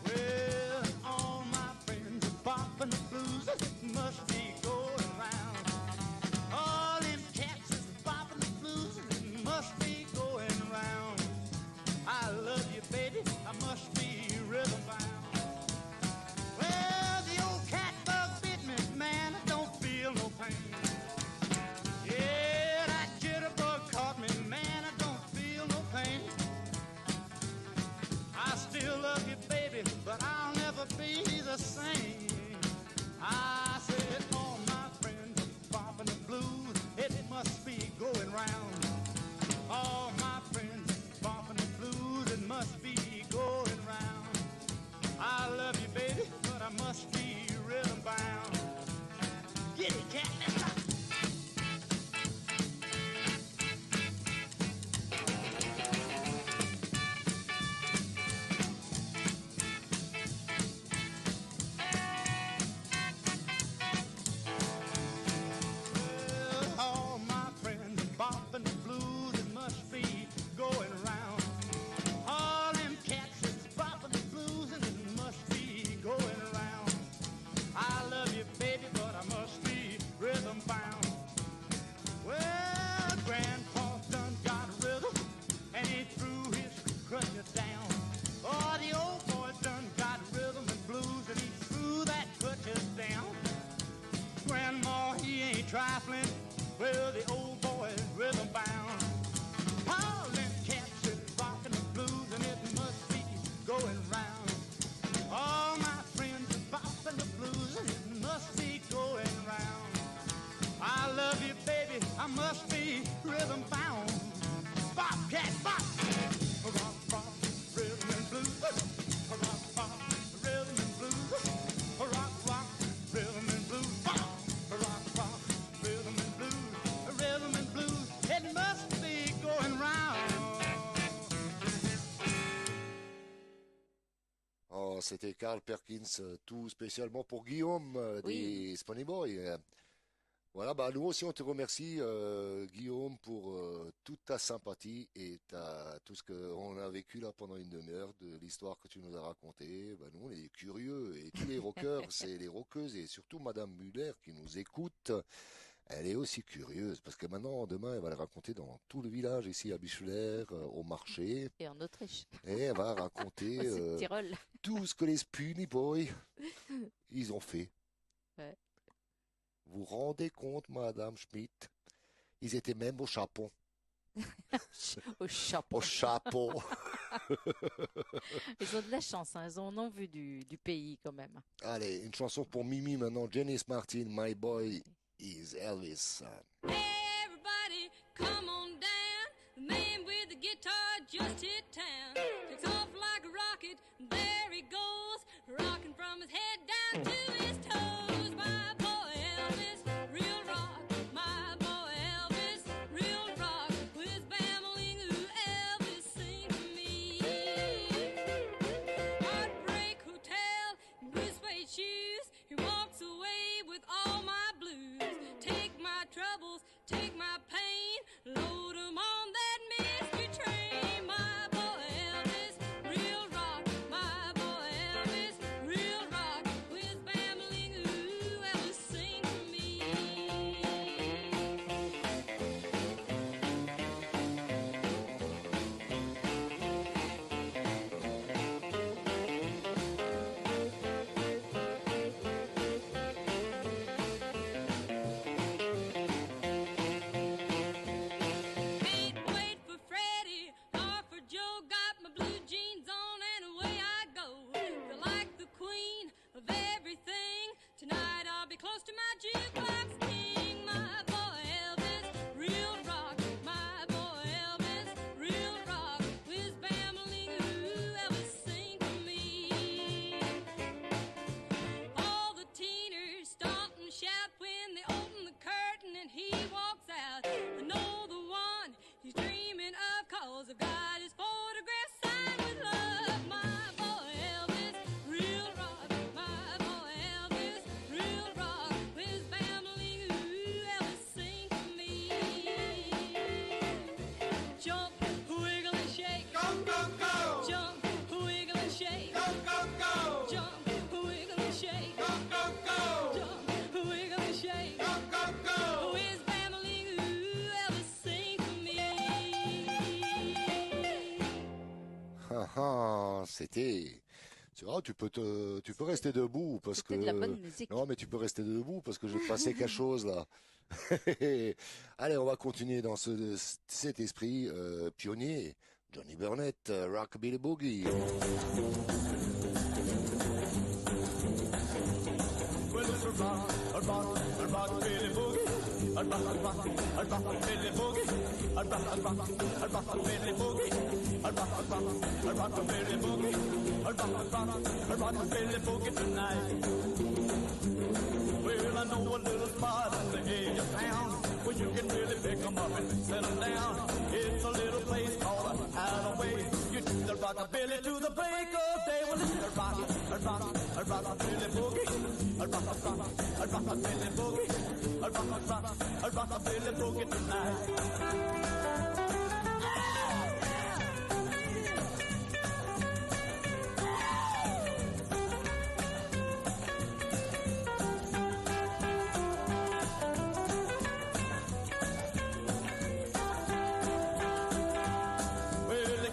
Well, all my friends are popping the blues, it must be going round. All them cats is popping the blues, it must be going round. I love you, baby, I must be rhythm bound. Well, the old cat bug bit me, man, I don't feel no pain. Yeah, that jitterbug caught me, man, I don't feel no pain. I still love you, baby, but I'll never be the same. I said, all my friends are popping the blues, it must be going round. All my friends are popping the blues, it must be going round. I love you, baby, but I must be rhythm bound. Get it, cat, let's rock. c'était Carl Perkins, tout spécialement pour Guillaume des Spony Boys. Voilà, bah nous aussi on te remercie Guillaume pour toute ta sympathie et tout ce qu'on a vécu là pendant une demi-heure de l'histoire que tu nous as racontée. Bah nous on est curieux et tous les rockers, c'est les rockeuses et surtout Madame Muller qui nous écoute. Elle est aussi curieuse parce que demain, elle va le raconter dans tout le village ici à Bischler, au marché. Et en Autriche. Et elle va raconter tout ce que les Spony Boys, ils ont fait. Ouais. Vous rendez compte, Madame Schmidt? Ils étaient même au Japon. Au chapeau. Au chapeau. Ils ont de la chance, hein. Ils en ont vu du pays quand même. Allez, une chanson pour Mimi maintenant. Janice Martin, My Boy is Elvis. Everybody, come on down. The man with the guitar just hit town. Takes off like a rocket, there he goes, rocking from his head down to his toes. My boy Elvis, real rock. My boy Elvis, real rock. With his babbling, ooh, Elvis, sing to me. Heartbreak Hotel, blue suede shoes. He walks away with all my blues. Take my troubles, take my pain, load 'em on that mystery train. My boy Elvis, real rock. My boy Elvis, real rock. With his babbling, ooh, Elvis, sing to me. Ain't wait for Freddie or for Joe. Got my blue jeans on and away I go. Feel like the queen of everything. Tonight I'll be close to my jukebox king. My boy Elvis, real rock. My boy Elvis, real rock. With his babbling, ooh, Elvis, sing to me. All the teeners stomp and shout when they open the curtain and he walks out. I know the one he's dreaming of, 'cause I've got his photograph signed with love. My boy Elvis, real rock. My boy Elvis, real rock. With his babbling, ooh, Elvis, sing to me. Jump, wiggle and shake. Go, go, go. Jump, wiggle and shake. Go, go, go. Jump, wiggle and shake. Go, go, go. Jump, wiggle and shake. Go, go, go. With his babbling, ooh, Elvis, sing to me. Ah, ah, c'était. Tu vois, tu peux rester debout parce que. C'était de la bonne musique. Non, mais tu peux rester debout parce que j'ai passé quelque chose là. Allez, on va continuer dans cet esprit pionnier. Johnny Burnett, Rockabilly Boogie. Well, it's a rock, Billy Boogie. A rock, Billy Boogie. A rock, Billy Boogie. A rock, Billy Boogie. A rock, Billy Boogie tonight. Well, I know a little spot on the edge of town where you can really pick 'em up and set 'em down. It's a little place called Hideaway. You do the rockabilly to the break of day. Well, it's a rockabilly boogie. A rockabilly boogie. A rockabilly boogie tonight.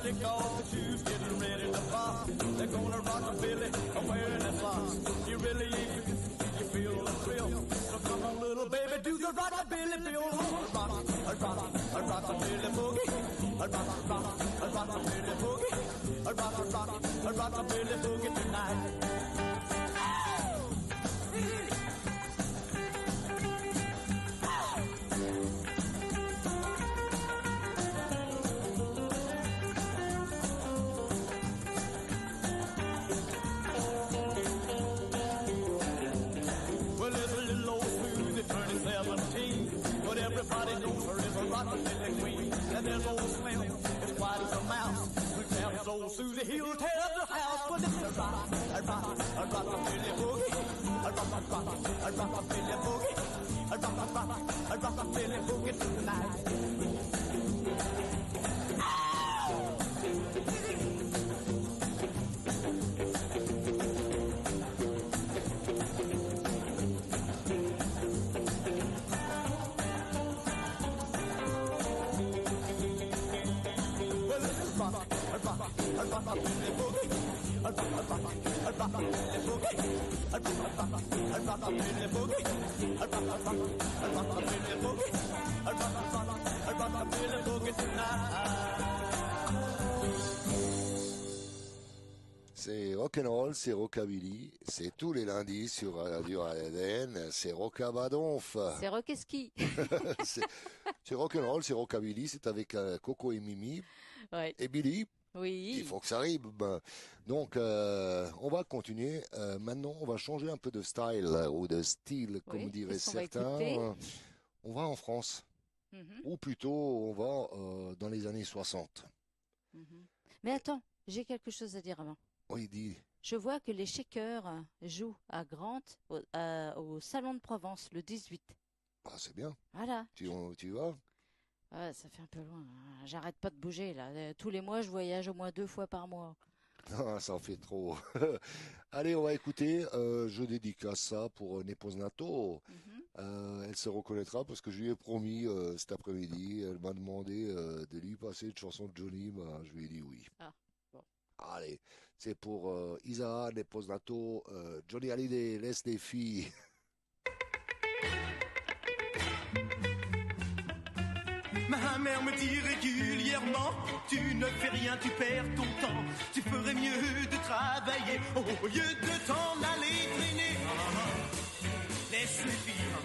Kick off the shoes, getting ready to pop. They're gonna rock a Billy, wearing their socks. You really ain't, you feel the thrill. So come on, little baby, do the rockabilly bill. A rockabilly boogie. A rockabilly boogie. A rockabilly boogie tonight. Everybody knows her is a rockabilly queen. And there's old Slim, as quiet as a mouse, who taps old old Susie, he'll tear up the house with a rock, a rockabilly boogie, a rockabilly boogie, a rockabilly boogie tonight. C'est rock'n'roll, c'est rockabilly, c'est tous les lundis sur Radio ADN, c'est rockabadonf. C'est Rockeski. c'est rock'n'roll, c'est rockabilly, c'est avec Coco et Mimi Ouais. et Billy. Oui. Il faut que ça rime. Donc, on va continuer. Maintenant, on va changer un peu de style ou de style, comme Oui, diraient qu'est-ce qu'on va certains. écouter On va en France, Mhm, ou plutôt on va dans les années 60. mhm. Mais attends, j'ai quelque chose à dire avant. Oui, dit. Je vois que les Shakers jouent à Grant au Salon de Provence le 18. Ah, c'est bien. Voilà. Tu vas? Ouais, ça fait un peu loin, hein. J'arrête pas de bouger là. Tous les mois, je voyage au moins 2 fois par mois. Ah, ça en fait trop. Allez, on va écouter. Je dédicace ça pour Nepos Nato. Elle se reconnaîtra parce que je lui ai promis cet après-midi. Elle m'a demandé de lui passer une chanson de Johnny. Bah, je lui ai dit oui. Ah, bon. Allez, c'est pour Isa, Nepos Nato, Johnny Hallyday, laisse les filles. Ma mère me dit régulièrement, tu ne fais rien, tu perds ton temps. Tu ferais mieux de travailler au lieu de t'en aller traîner. Laisse les filles,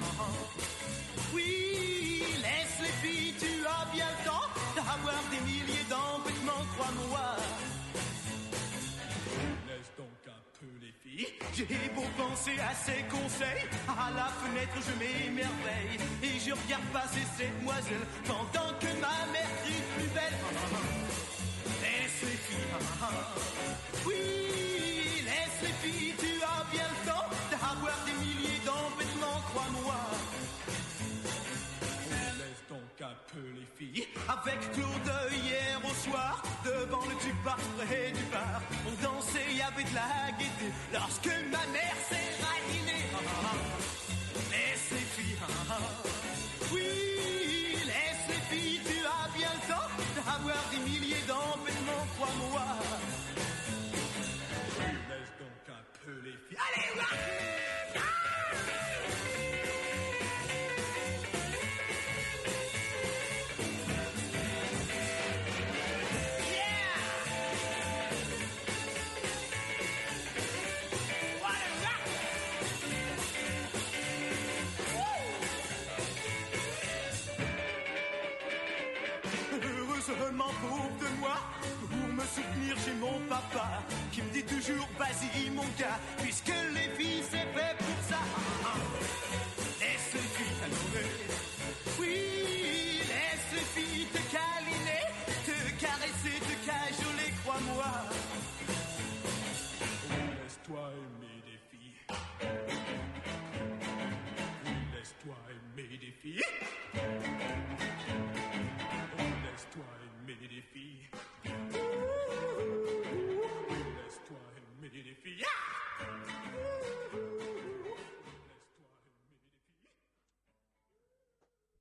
oui, laisse les filles, tu as bien le temps d'avoir des milliers d'embêtements, crois-moi. Laisse donc un peu les filles. J'ai beau penser à ses conseils, à la fenêtre je m'émerveille et je regarde passer cette demoiselle pendant que ma mère crie plus belle. Laisse les filles, oui, laisse les filles, tu as bien le temps d'avoir des milliers d'embêtements, crois-moi. Laisse donc un peu les filles. Avec Claude hier au soir, devant le jukebox près du bar, on dansait, il y avait de la gaieté lorsque ma mère s'est radinée. Laisse les filles, oui, laisse les filles, tu as bien le temps d'avoir des milliers d'embêtements, crois-moi. Laisse donc un peu les filles. Allez, rock! Heureusement pauvre de moi, pour me soutenir j'ai mon papa qui me dit toujours vas-y mon gars, puisque les filles c'est fait pour ça. Laisse les filles t'adorer, oui, laisse les filles te câliner, te caresser, te cajoler, crois-moi. Laisse-toi aimer des filles, laisse-toi aimer des filles. Laisse-toi aimer des filles. Laisse-toi aimer des filles.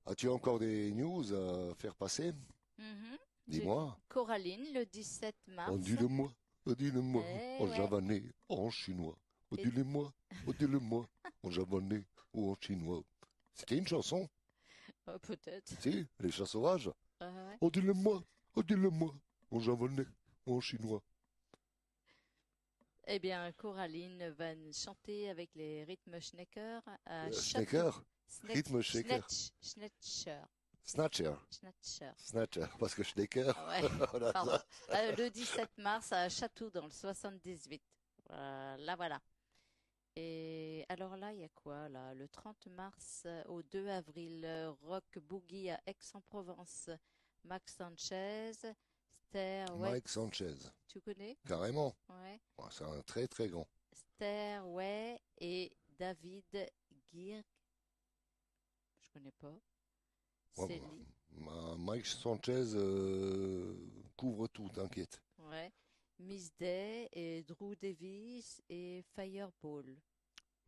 As-tu encore des news à faire passer? Mhm. Dis-moi. Coraline, le 17 mars. Oh, dis-le-moi, dis-le-moi, Eh en ouais. javanais, en chinois. Oh, Et- dis-le-moi, en javanais ou en chinois. C'était une chanson, Peut-être. si, les chats sauvages. Ouais. Oh, dis-le-moi, en javanais ou en chinois. Eh bien, Coraline va chanter avec les rythmes Schnecker à Château. Schnecker, rythme shaker. Snatcher. Snatcher, parce que Schnecker. Ouais, Oh là pardon. là. Le 17 mars à Château dans le 78. Voilà. Et alors là, il y a quoi là? Le 30 mars au 2 avril, Rock Boogie à Aix-en-Provence. Max Sanchez, Mike Sanchez. Tu connais? Carrément. Ouais. Ouais, c'est un très très grand. Stairway et David Gierk. Je connais pas. Ouais, Céline. Mike Sanchez couvre tout, t'inquiète. Ouais. Miss Day et Drew Davis et Fireball.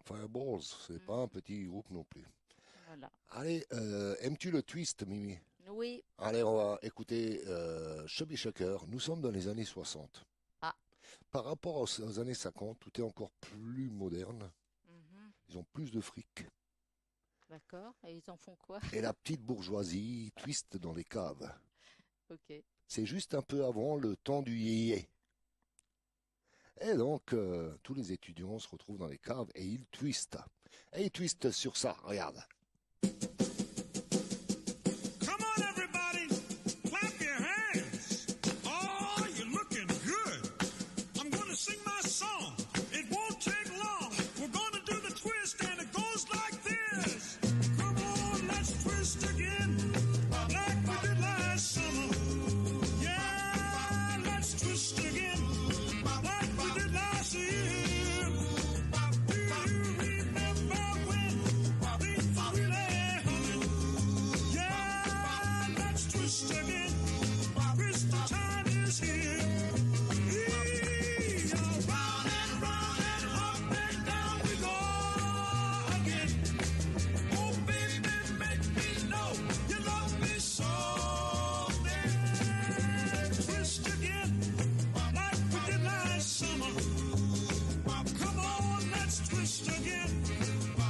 Fireballs, c'est pas un petit groupe non plus. Voilà. Allez, aimes-tu le twist, Mimi? Oui. Allez, on va écouter Chubby Checker. Nous sommes dans les années 60. Ah. Par rapport aux années 50, tout est encore plus moderne. Mhm. Ils ont plus de fric. D'accord. Et ils en font quoi? Et la petite bourgeoisie twist dans les caves. Ok. C'est juste un peu avant le temps du yéyé. Et donc, tous les étudiants se retrouvent dans les caves et ils twistent. Et ils twistent sur ça, regarde. Come on, everybody, clap your hands. Oh, you're looking good. I'm going to sing my song. It won't take long. We're going to do the twist, and it goes like this. Come on, let's twist again, like we did last summer. Yeah, let's twist again, like we did last year. Do you remember when things were really humming? Yeah, let's twist again. Twist the time is here. Round and round and up and down we go again. Oh, baby, make me know you love me so. Let's twist again, like we did last summer. Come on, let's twist again,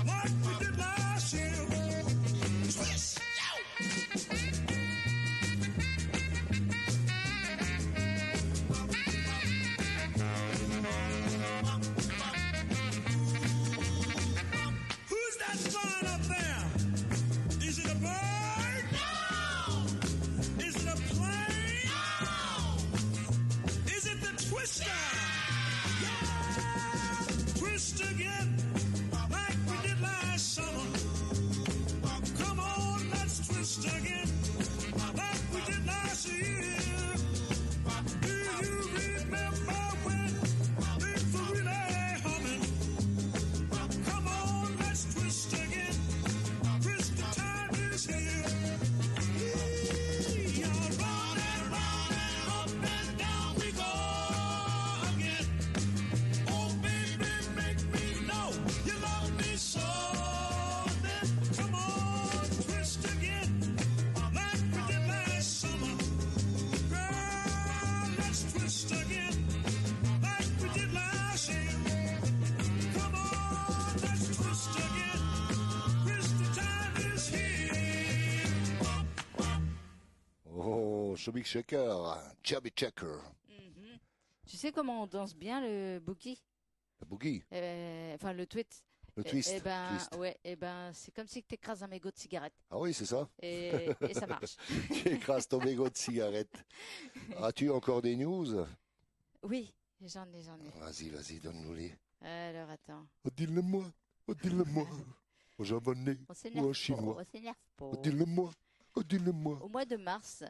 like we did last year. Twist! Who's that flying up there? Is it a bird? No! Is it a plane? No! Is it the twister? Yeah! Twist again, like we did last summer. Come on, let's twist again, like we did last year. Do you remember when things were really humming? Come on, let's twist again. Twist the time is here. Round and round and up and down we go again. Oh, baby, make me know you love me so. Then come on, twist again, like we did last summer. Girl, let's twist again, like we did last year. Come on, let's twist again. Twist the time is here. Oh, Chubby Checker, Chubby Checker. Mhm. Tu sais comment on danse bien le boogie? Le boogie, Enfin, le twist. le twist. Eh ben, twist. ouais, eh ben, c'est comme si tu écrases un mégot de cigarette. Ah oui, c'est ça. Et ça marche. Tu écrases ton mégot de cigarette. As-tu encore des news? Oui, j'en ai. Vas-y, donne-nous-les. Alors, attends. Oh, dis-le-moi, au japonais On ou s'énerve au pas, chinois. on s'énerve pas. Oh, dis-le-moi, Au mois de mars,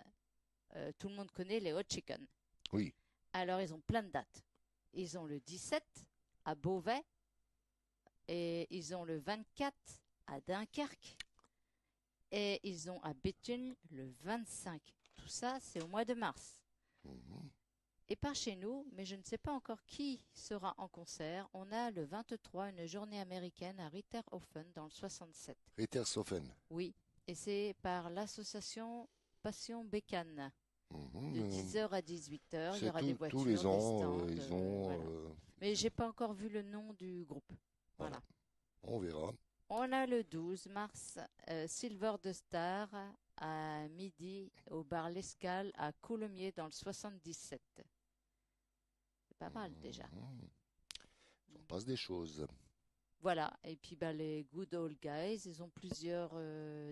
tout le monde connaît les Hot Chicken. Oui. Alors, ils ont plein de dates. Ils ont le 17 à Beauvais et ils ont le 24 à Dunkerque et ils ont à Béthune le 25. Tout ça, c'est au mois de mars. Mhm. Et par chez nous, mais je ne sais pas encore qui sera en concert, on a le 23 une journée américaine à Ritterhofen dans le 67. Ritterhofen. Oui, et c'est par l'association Passion Bécane. De 10h à 18h, il y C'est aura des voitures, tous les des ans, stands, ils ont. voilà. Mais j'ai pas encore vu le nom du groupe. Voilà. On verra. On a le 12 mars, Silver de Star à midi au bar L'Escale à Coulommiers dans le 77. C'est pas mal déjà. On passe des choses. Voilà, et puis bah, les Good Old Guys, ils ont plusieurs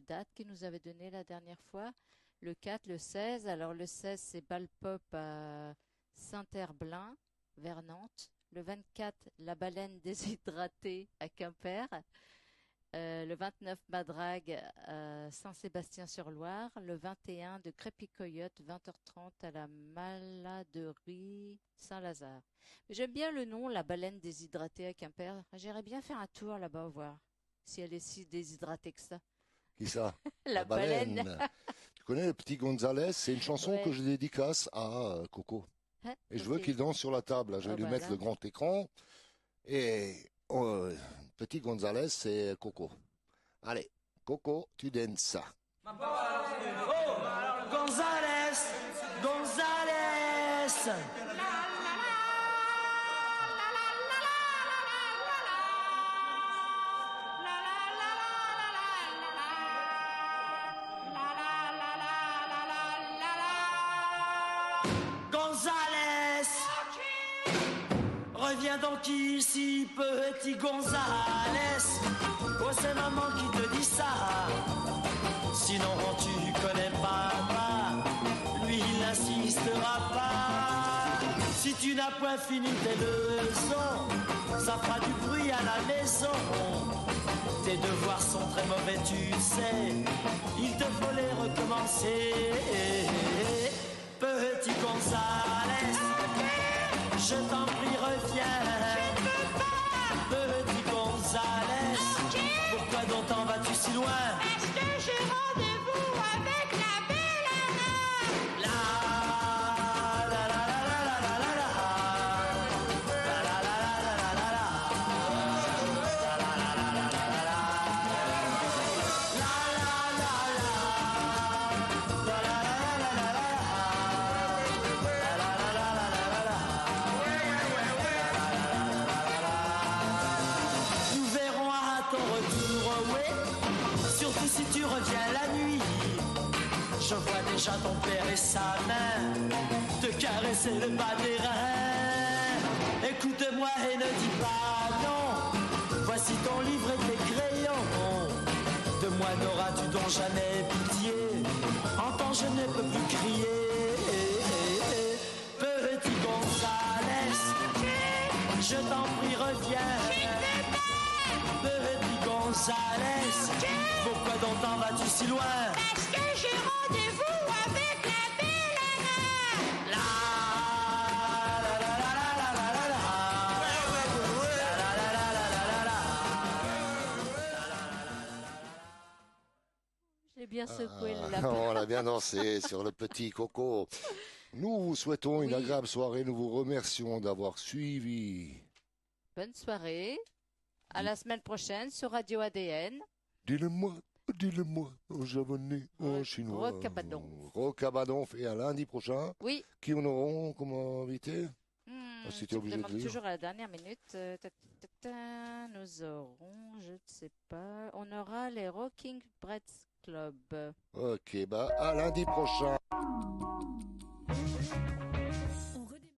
dates qu'ils nous avaient données la dernière fois. Le 4, le 16. Alors le 16, c'est Bal Pop à Saint-Herblain, vers Nantes. Le 24, La Baleine déshydratée à Quimper. Le 29, Madrague à Saint-Sébastien-sur-Loire. Le 21, de Crépy-Coyote, 20h30 à la Maladerie Saint-Lazare. Mais j'aime bien le nom, la baleine déshydratée à Quimper. J'irais bien faire un tour là-bas, voir si elle est si déshydratée que ça. Qui ça? La baleine. Tu connais le petit Gonzalez? C'est une chanson Ouais. que je dédicace à Coco. Hein, Et je veux ok. qu'il danse sur la table. Là. Je vais Ah lui bah mettre là. le grand écran. Et petit Gonzalez, c'est Coco. Allez, Coco, tu danses ça. Gonzalez, Gonzalez. Gonzalez, reviens donc ici, petit Gonzalez. Oh, c'est maman qui te dit ça. Sinon, tu connais papa, lui il n'insistera pas. Si tu n'as point fini tes leçons, ça fera du bruit à la maison. Tes devoirs sont très mauvais, tu sais, il te faut les recommencer. Petit Gonzalez, je t'en prie, reviens. Petit Gonzalez, pourquoi donc t'en vas-tu si loin? Est-ce que j'ai rendez-vous avec la belle Anna? La la la la la la la la. La la la la la la la la. La la la la la la la la. La la la la. La la la la la la la. La la la la la la la. Nous verrons à ton retour, ouais. Surtout si tu reviens la nuit. Je vois déjà ton père et sa main te caresser le bas des reins. Écoute-moi et ne dis pas non. Voici ton livre et tes crayons. De moi n'auras-tu donc jamais pitié. Entends, je ne peux plus crier. Petit Gonzalez, je t'en prie, reviens. Petit Gonzalez, pourquoi donc t'en vas-tu si loin? Est-ce que j'ai rendez-vous avec la belle Anna? La la la la la la la la. La la la la la la la. J'ai bien secoué le Ah, lapin. on a bien dansé sur le petit Coco. Nous vous souhaitons une Oui. agréable soirée. Nous vous remercions d'avoir suivi. Bonne soirée. À la semaine prochaine sur Radio ADN. Dis-le-moi, en japonais, en chinois. Rocabadon. Rocabadon fait à lundi prochain. Oui. Qui on auront comme invité? Ah, si t'es Tu me obligé de demandes lire. toujours à la dernière minute. Nous aurons, je ne sais pas, on aura les Rocking Breads Club. Ok, bah à lundi prochain.